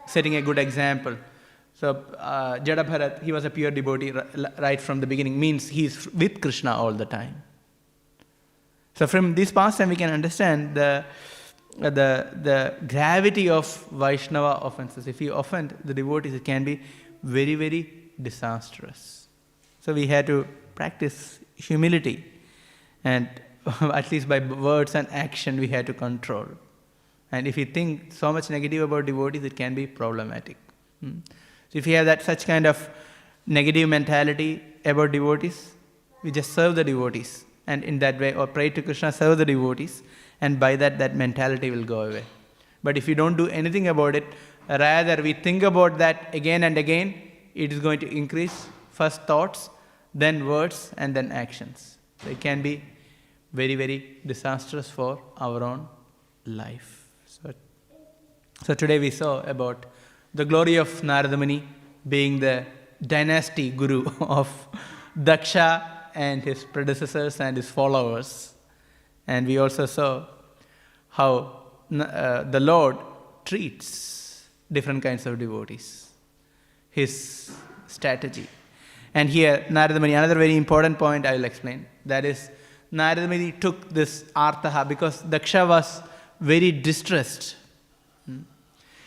setting a good example. So Jada Bharat, he was a pure devotee right from the beginning, means he's with Krishna all the time. So from this pastime we can understand the gravity of Vaishnava offenses. If you offend the devotees, it can be very, very disastrous. So we had to practice humility, and at least by words and action we had to control. And if you think so much negative about devotees, it can be problematic. So if you have such kind of negative mentality about devotees, we just serve the devotees, and in that way, or pray to Krishna, serve the devotees, and by that mentality will go away. But if you don't do anything about it, rather we think about that again and again, it is going to increase first thoughts, then words, and then actions. So it can be very, very disastrous for our own life. So today we saw about the glory of Narada Muni being the dynasty guru of Daksha and his predecessors and his followers. And we also saw how the Lord treats different kinds of devotees, his strategy. And here, Narada Muni, another very important point I will explain. That is, Narada Muni took this artaha because Daksha was very distressed.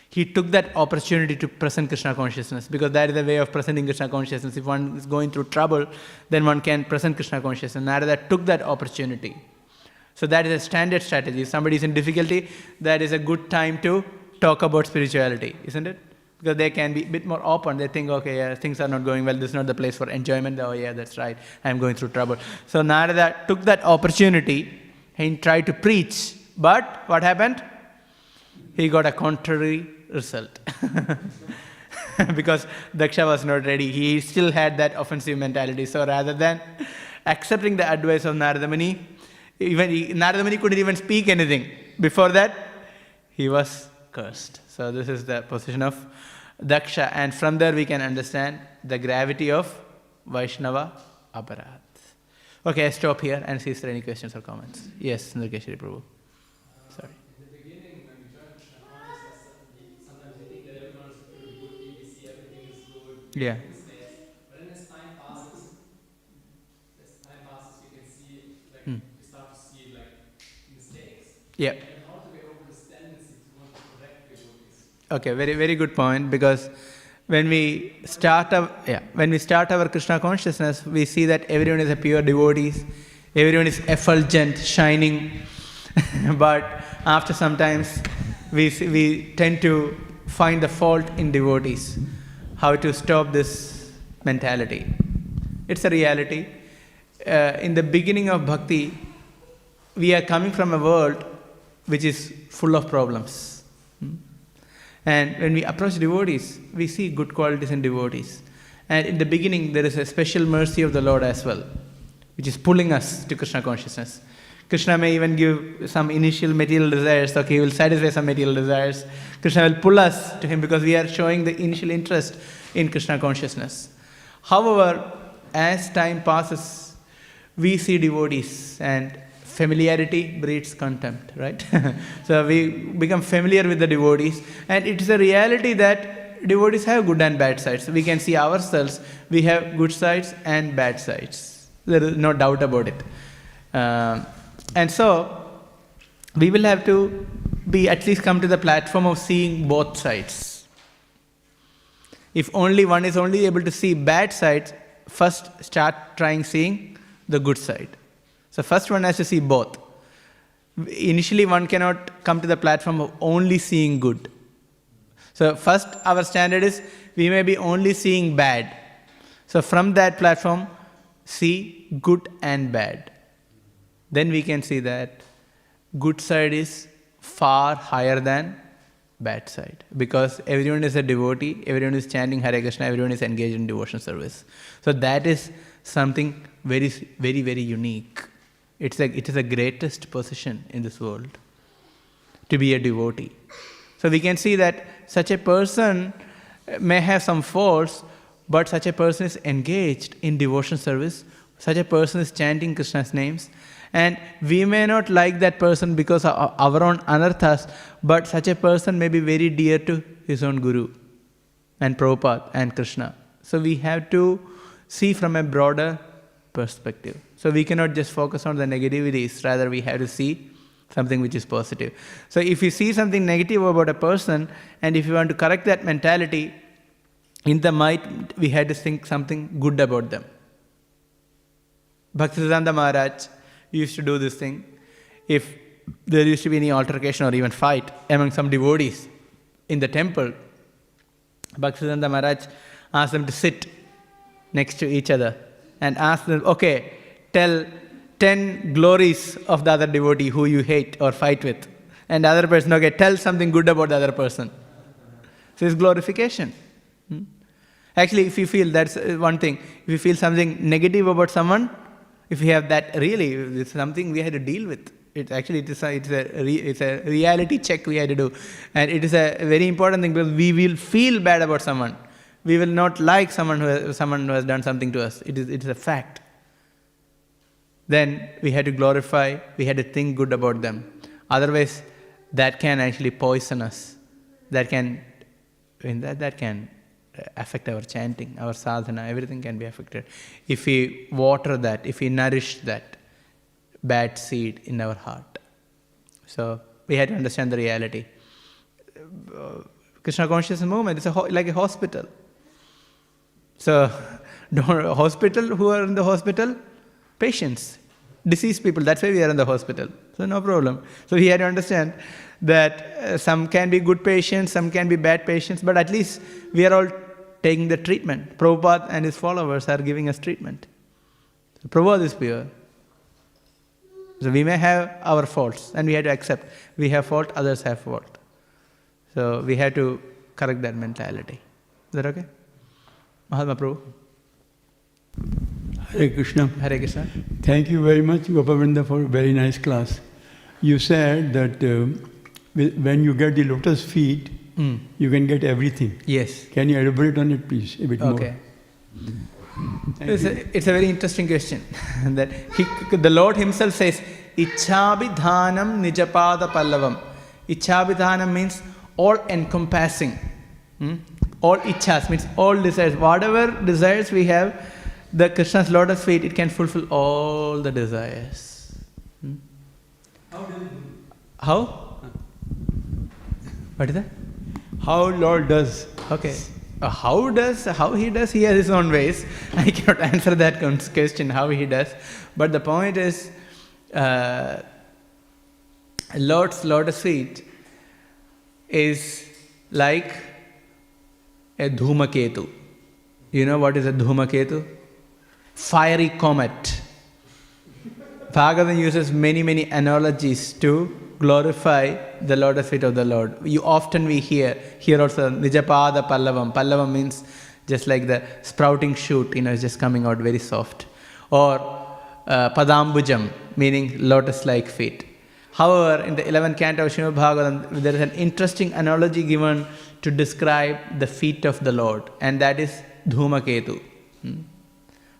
He took that opportunity to present Krishna consciousness, because that is the way of presenting Krishna consciousness. If one is going through trouble, then one can present Krishna consciousness. Narada took that opportunity. So that is a standard strategy. If somebody is in difficulty, that is a good time to talk about spirituality, isn't it? Because they can be a bit more open. They think, okay, yeah, things are not going well. This is not the place for enjoyment. Oh yeah, that's right. I'm going through trouble. So Narada took that opportunity and tried to preach. But what happened? He got a contrary result. Because Daksha was not ready. He still had that offensive mentality. So rather than accepting the advice of Narada Muni, Narada Muni couldn't even speak anything. Before that, he was cursed. So this is the position of Daksha. And from there we can understand the gravity of Vaishnava aparat. Okay, I stop here and see if there are any questions or comments. Yes, Nirkeshwari Prabhu. Sorry. In the beginning, when we join Krishna consciousness, sometimes we think that everyone is good, we see everything is good, Yeah. everything stays. But then as time passes, you can see, like, you start to see, like, mistakes. Yeah. And also we open this tendency to want to correct devotees. Okay, very, very good point, because when we start our Krishna consciousness, we see that everyone is a pure devotee, everyone is effulgent, shining. But after some times, we tend to find the fault in devotees. How to stop this mentality? It's a reality. In the beginning of bhakti, we are coming from a world which is full of problems. And when we approach devotees, we see good qualities in devotees. And in the beginning, there is a special mercy of the Lord as well, which is pulling us to Krishna consciousness. Krishna may even give some initial material desires. Okay, he will satisfy some material desires. Krishna will pull us to him because we are showing the initial interest in Krishna consciousness. However, as time passes, we see devotees, and familiarity breeds contempt, right? So we become familiar with the devotees, and it is a reality that devotees have good and bad sides. We can see ourselves, we have good sides and bad sides. There is no doubt about it. And so, we will have to at least come to the platform of seeing both sides. If only one is only able to see bad sides, first start trying seeing the good side. So first one has to see both. Initially one cannot come to the platform of only seeing good. So first our standard is we may be only seeing bad. So from that platform, see good and bad. Then we can see that good side is far higher than bad side. Because everyone is a devotee, everyone is chanting Hare Krishna, everyone is engaged in devotion service. So that is something very, very, very unique. It is the greatest position in this world, to be a devotee. So we can see that such a person may have some faults, but such a person is engaged in devotion service, such a person is chanting Krishna's names, and we may not like that person because of our own anarthas, but such a person may be very dear to his own Guru and Prabhupada and Krishna. So we have to see from a broader perspective. So we cannot just focus on the negativities, rather we have to see something which is positive. So if you see something negative about a person, and if you want to correct that mentality, in the mind we had to think something good about them. Bhaktivedanta Maharaj used to do this thing. If there used to be any altercation or even fight among some devotees in the temple, Bhaktivedanta Maharaj asked them to sit next to each other and ask them, okay, tell 10 glories of the other devotee who you hate or fight with. And the other person, okay, tell something good about the other person. So it's glorification. Actually, if you feel, that's one thing, if you feel something negative about someone, if you have that, really, it's something we had to deal with. It's a reality check we had to do. And it is a very important thing, because we will feel bad about someone. We will not like someone who has done something to us. It is a fact. Then we had to glorify, we had to think good about them. Otherwise, that can actually poison us. That can affect our chanting, our sadhana, everything can be affected. If we water that, if we nourish that bad seed in our heart. So we had to understand the reality. Krishna consciousness movement is like a hospital. So, who are in the hospital? Patients, diseased people, that's why we are in the hospital. So no problem. So we had to understand that some can be good patients, some can be bad patients, but at least we are all taking the treatment. Prabhupada and his followers are giving us treatment. So Prabhupada is pure. So we may have our faults, and we have to accept. We have fault, others have fault. So we have to correct that mentality. Is that okay? Mahatma Prabhu. Hare Krishna. Hare Krishna. Thank you very much, Gopa for a very nice class. You said that when you get the lotus feet, you can get everything. Yes. Can you elaborate on it, please, a bit more? Okay. It's a very interesting question. That the Lord Himself says, Ichabhidhanam nijapada pallavam. Ichabhidhanam means all encompassing. All ichhas means all desires. Whatever desires we have, the Krishna's lotus feet, it can fulfill all the desires. How does it do? How? What is that? How Lord does. Okay. How He does, He has His own ways. I cannot answer that question, how He does. But the point is, Lord's lotus feet is like a dhumaketu. You know what is a dhumaketu? Fiery comet. Bhagavatam uses many analogies to glorify the lotus feet of the Lord. We hear also Nijapada Pallavam. Pallavam means just like the sprouting shoot, it's just coming out very soft. Or Padambujam, meaning lotus-like feet. However, in the 11th canto of Śrīmad Bhāgavatam, there is an interesting analogy given to describe the feet of the Lord, and that is Dhumaketu.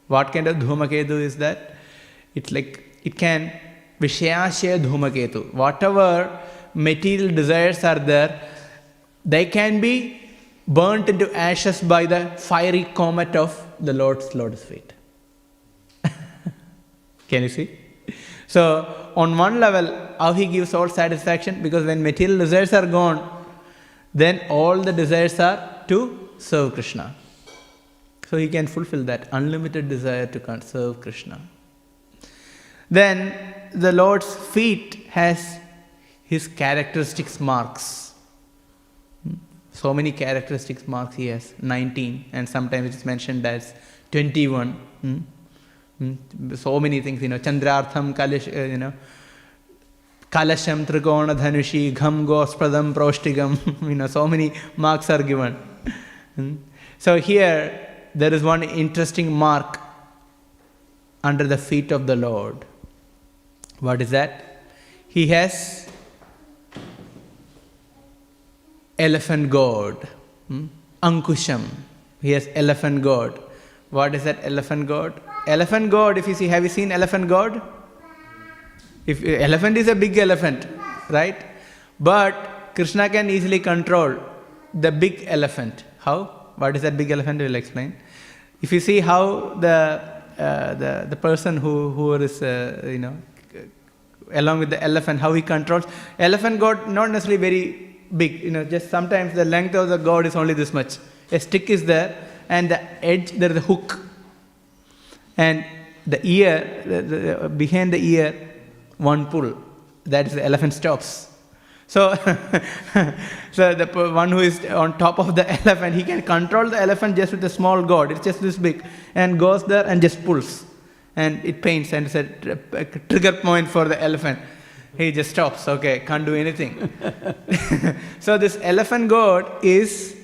What kind of Dhumaketu is that? It's like, it can Vishayashya Dhumaketu. Whatever material desires are there, they can be burnt into ashes by the fiery comet of the Lord's lotus feet. Can you see? So, on one level, how He gives all satisfaction, because when material desires are gone, then all the desires are to serve Krishna. So He can fulfill that unlimited desire to serve Krishna. Then the Lord's feet has His characteristics marks. So many characteristics marks He has, 19, and sometimes it is mentioned as 21. So many things, Chandrartham, Kalish, Kalasham, Trikona, Dhanushi, Gham, Gospradam, Prostigam, so many marks are given. So here, there is one interesting mark under the feet of the Lord. What is that? He has elephant god, Ankusham. He has elephant god. What is that elephant god? Elephant god, if you see, have you seen elephant god? If elephant is a big elephant, right? But Krishna can easily control the big elephant. How? What is that big elephant? We will explain. If you see how the person who is along with the elephant, how he controls elephant god, not necessarily very big. Just sometimes the length of the god is only this much. A stick is there, and the edge there is a hook, and the ear behind the ear, one pull. That is the elephant stops. So, so the one who is on top of the elephant, he can control the elephant just with a small god. It's just this big, and goes there and just pulls, and it paints, and it's a trigger point for the elephant. He just stops. Okay, can't do anything. So this elephant god is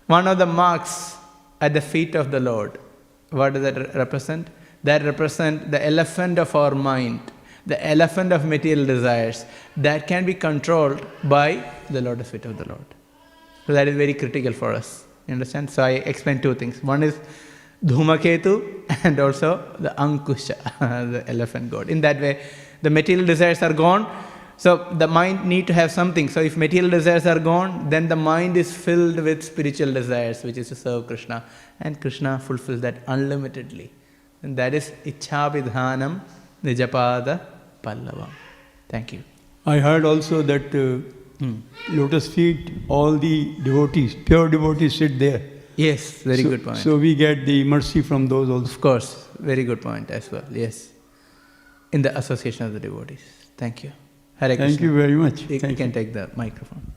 one of the marks at the feet of the Lord. What does that represent? That represents the elephant of our mind, the elephant of material desires, that can be controlled by the lotus feet of the Lord. So that is very critical for us. You understand? So I explained two things. One is Dhumaketu, and also the Ankusha, the elephant god. In that way, the material desires are gone. So the mind need to have something. So if material desires are gone, then the mind is filled with spiritual desires, which is to serve Krishna. And Krishna fulfills that unlimitedly. And that is Ichabhidhanam Nijapada Pallavam. Thank you. I heard also that lotus feet, all the devotees, pure devotees sit there. Yes, very good point. So we get the mercy from those also. Of course, very good point as well. Yes. In the association of the devotees. Thank you. Hare Krishna. Thank you very much. You can take the microphone.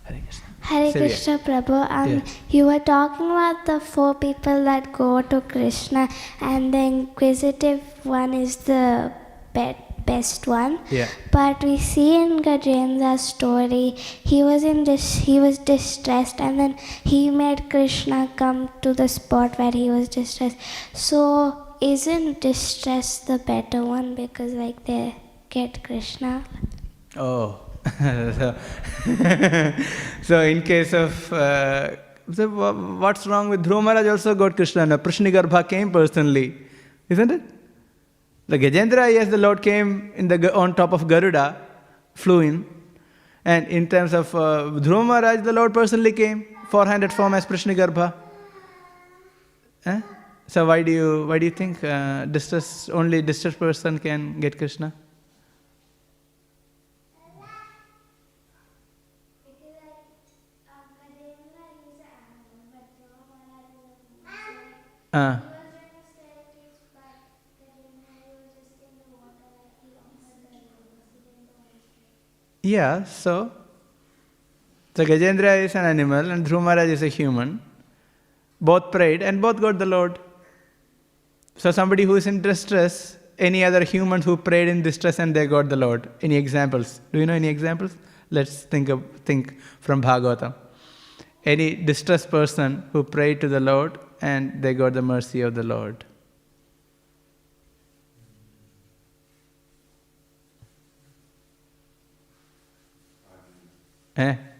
Hare Krishna. Hare Krishna, Prabhu. You were talking about the 4 people that go to Krishna, and the inquisitive one is the pet best one. Yeah. But we see in Gajendra's story, he was distressed, and then he made Krishna come to the spot where he was distressed. So isn't distress the better one, because like they get Krishna? Oh. So in case of so what's wrong with Dhruva Maharaj also got Krishna? No, Prashnigarbha came personally, isn't it? The Gajendra, yes, the Lord came on top of Garuda, flew in, and in terms of Dhruva Maharaj, the Lord personally came, 400 form as Prashnigarbha. So why do you think only distressed person can get Krishna? Yeah, so Gajendra is an animal and Dhruva Maharaj is a human. Both prayed and both got the Lord. So somebody who is in distress, any other humans who prayed in distress and they got the Lord. Any examples? Do you know any examples? Let's think from Bhagavatam. Any distressed person who prayed to the Lord and they got the mercy of the Lord.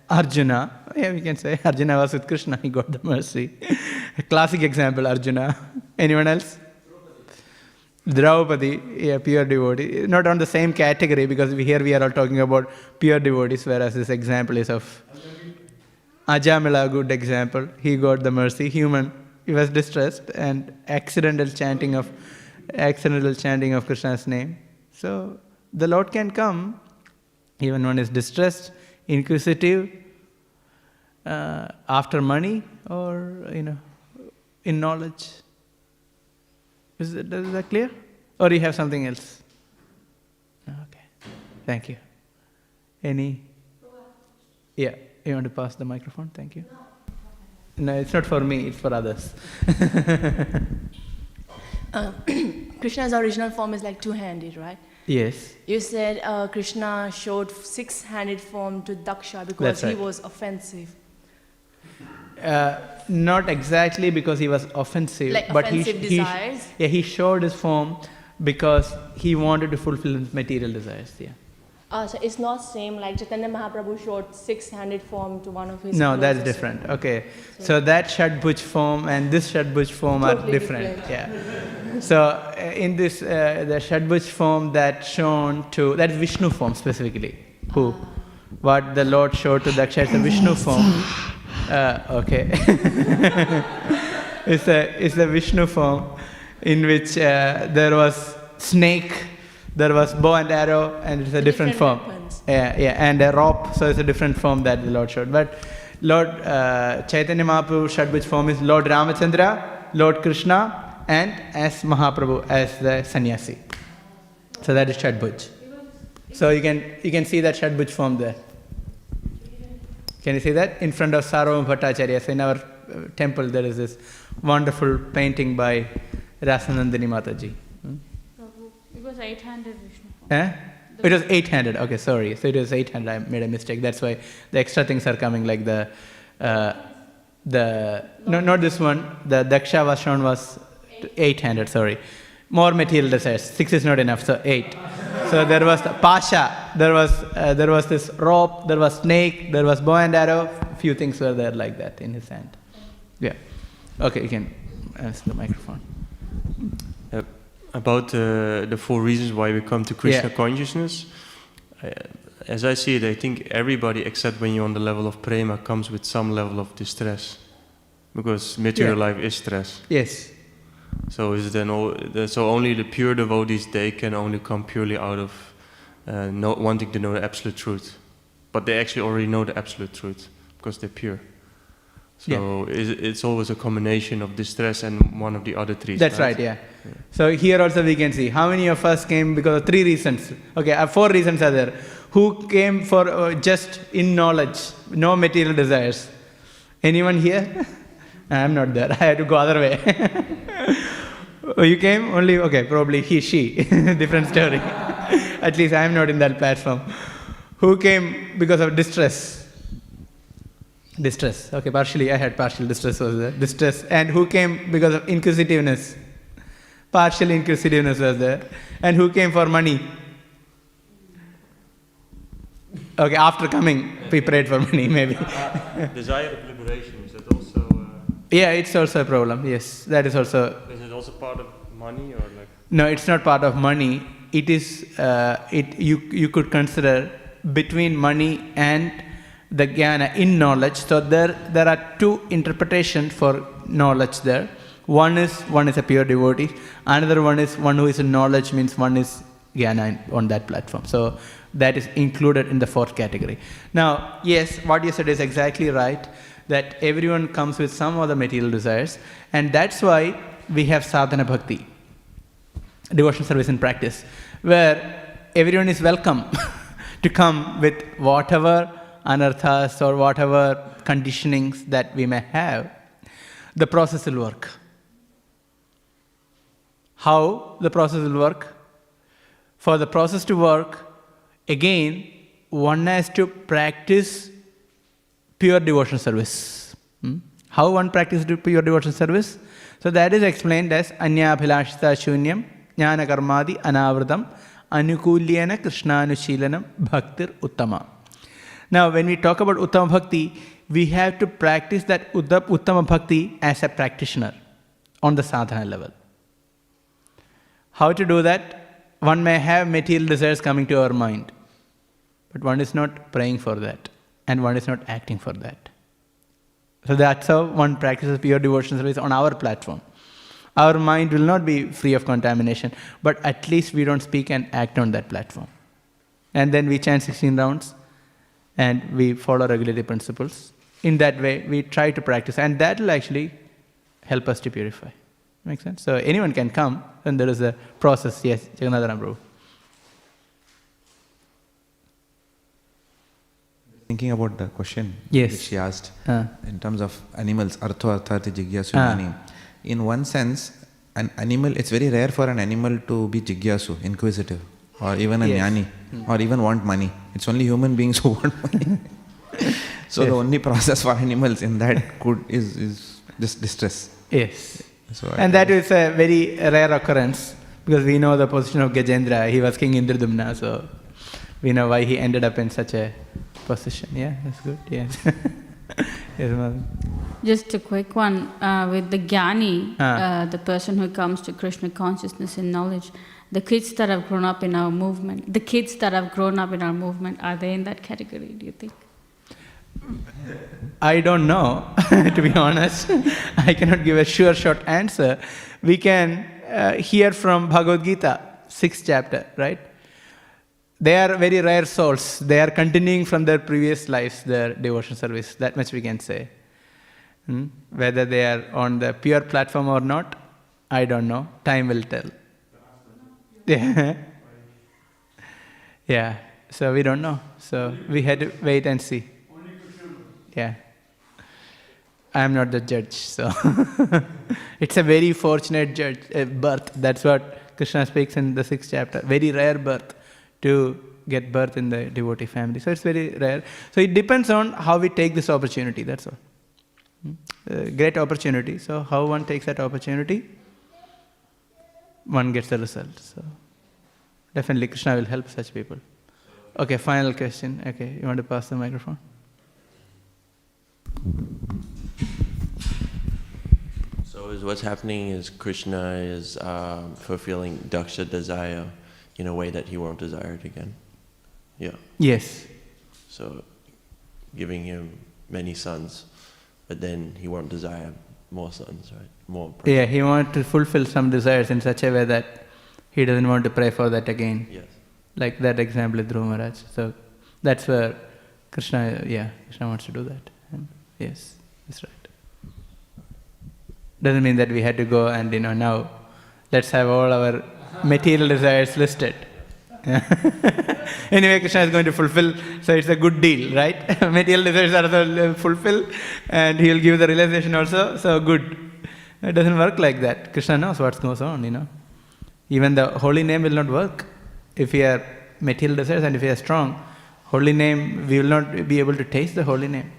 Arjuna. Yeah, we can say Arjuna was with Krishna, he got the mercy. A classic example, Arjuna. Anyone else? Draupadi, yeah, pure devotee. Not on the same category, because here we are all talking about pure devotees, whereas this example is of Ajamila, good example. He got the mercy. Human, he was distressed, and accidental chanting of Krishna's name. So the Lord can come, even one is distressed, inquisitive, after money, or in knowledge. Is that clear? Or you have something else? Okay. Thank you. Any? Yeah. You want to pass the microphone? Thank you. No, it's not for me, it's for others. Krishna's original form is like two-handed, right? Yes. You said Krishna showed six-handed form to Daksha because That's right. he was offensive. Not exactly because he was offensive, Like but offensive desires? he showed his form because he wanted to fulfill his material desires. Yeah. So it's not same like Chaitanya Mahaprabhu showed six-handed form to one of his No, that's closest. different. Okay. So that Shadbhuj form and this Shadbhuj form Totally are different. different. Yeah. So in this, the Shadbhuj form that's Vishnu form specifically. What the Lord showed to Daksha is a Vishnu form. Okay. It's a Vishnu form in which there was snake, there was bow and arrow, and it's a different form. Weapons. Yeah, and a rope, so it's a different form that the Lord showed. But Lord Chaitanya Mahaprabhu Shadbhuj form is Lord Ramachandra, Lord Krishna, and as Mahaprabhu, as the sannyasi. So that is Shadbhuj. So you can see that Shadbhuj form there. Can you see that? In front of Sarvam Bhattacharya. So in our temple there is this wonderful painting by Rasanandini Mataji. It was 800 Vishnu. It was 800. Okay, sorry. So it was 800. I made a mistake. That's why the extra things are coming, like not this one. The Daksha was shown was 800. Sorry, more material desires. 6 is not enough, so 8. So there was the pasha. There was this rope. There was snake. There was bow and arrow. Few things were there like that in his hand. Yeah. Okay, you can answer the microphone. About the 4 reasons why we come to Krishna consciousness, as I see it, I think everybody except when you're on the level of prema comes with some level of distress, because material life is stress. Yes. So is it then so only the pure devotees, they can only come purely out of not wanting to know the absolute truth, but they actually already know the absolute truth because they're pure. So it's always a combination of distress and one of the other 3. That's right, yeah. So here also we can see how many of us came because of 3 reasons. Okay, 4 reasons are there. Who came for just in knowledge, no material desires? Anyone here? I'm not there. I had to go other way. Oh, you came only? Okay, probably he, she. Different story. At least I am not in that platform. Who came because of distress? Distress. Okay, partially I had partial distress was there. Distress. And who came because of inquisitiveness? Partial inquisitiveness was there. And who came for money? Okay, after coming, we prayed for money, maybe. Desire of liberation, is that also... Yeah, it's also a problem, yes. That is also... Is it also part of money or like... No, it's not part of money. It is, you could consider between money and the jnana in knowledge. So there are two interpretations for knowledge there. One is a pure devotee. Another one is one who is in knowledge, means one is jnana on that platform. So that is included in the fourth category. Now, yes, what you said is exactly right, that everyone comes with some other material desires, and that's why we have sadhana bhakti, devotional service in practice, where everyone is welcome to come with whatever anarthas or whatever conditionings that we may have. The process will work. How the process will work? For the process to work, again, one has to practice pure devotional service. How one practices pure devotional service? So that is explained as anyabhilashita shunyam jnana karmadi anavritam anukulyena krishnanushilanam bhaktir uttama. Now when we talk about uttama bhakti, we have to practice that uttama bhakti as a practitioner on the sadhana level. How to do that? One may have material desires coming to our mind, but one is not praying for that, and one is not acting for that. So that's how one practices pure devotional service on our platform. Our mind will not be free of contamination, but at least we don't speak and act on that platform. And then we chant 16 rounds, and we follow regulatory principles. In that way, we try to practice, and that will actually help us to purify. Make sense? So anyone can come, and there is a process. Yes, Jagannathan Prabhu. Thinking about the question yes. which she asked in terms of animals, artho arthati jigyasu mani. In one sense, an animal, it's very rare for an animal to be jigyasu, inquisitive, or even a jnani, or even want money. It's only human beings who want money. So the only process for animals in that is just distress. Yes. So and that is a very rare occurrence, because we know the position of Gajendra. He was King Indradumna, so we know why he ended up in such a position. Yeah, that's good. Yes. Yes, Mother. Just a quick one. With the Jnani, the person who comes to Krishna consciousness and knowledge, the kids that have grown up in our movement, are they in that category, do you think? I don't know, to be honest. I cannot give a sure short answer. We can hear from Bhagavad Gita, 6th chapter, right? They are very rare souls. They are continuing from their previous lives, their devotion service. That much we can say. Whether they are on the pure platform or not, I don't know. Time will tell. Yeah. Yeah. So we don't know. So we had to wait and see. Yeah. I am not the judge, so it's a very fortunate birth. That's what Krishna speaks in the 6th chapter. Very rare birth to get birth in the devotee family. So it's very rare. So it depends on how we take this opportunity, that's all. Great opportunity. So how one takes that opportunity, one gets the result. So definitely Krishna will help such people. Okay, final question. Okay, you want to pass the microphone? So what's happening is Krishna is fulfilling Daksha desire in a way that he won't desire it again. Yeah. Yes. So giving him many sons, but then he won't desire more sons, right? More. Yeah, he wants to fulfill some desires in such a way that he doesn't want to pray for that again. Yes. Like that example with Dhruva Maharaj. So that's where Krishna wants to do that. And yes, that's right. Doesn't mean that we had to go and now let's have all our material desires listed. Anyway, Krishna is going to fulfill, so it's a good deal, right? Material desires are also fulfilled, and he will give the realization also, so good. It doesn't work like that. Krishna knows what goes on, Even the holy name will not work if we are material desires and if we are strong, holy name, we will not be able to taste the holy name.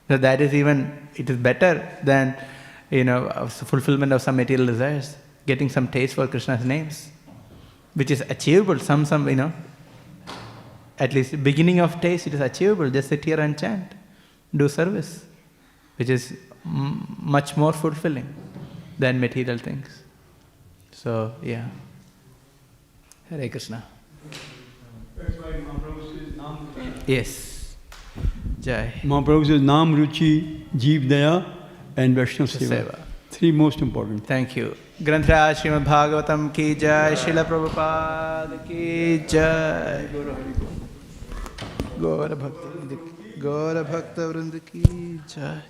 So that is it is better than, fulfillment of some material desires, getting some taste for Krishna's names, which is achievable. At least beginning of taste, it is achievable. Just sit here and chant, do service, which is much more fulfilling than material things. So, yeah. Hare Krishna. That's why Mahaprabhu says Nam Ruchi. Yes. Jai. Mahaprabhu says Nam Ruchi, Jeev Daya, and Vaishnava Seva. 3 most important. Thank you. Granthra Śrīmad Bhāgavatam ki jai, Srila Prabhupada ki jai. Gaura Bhakta Vrinda ki jai.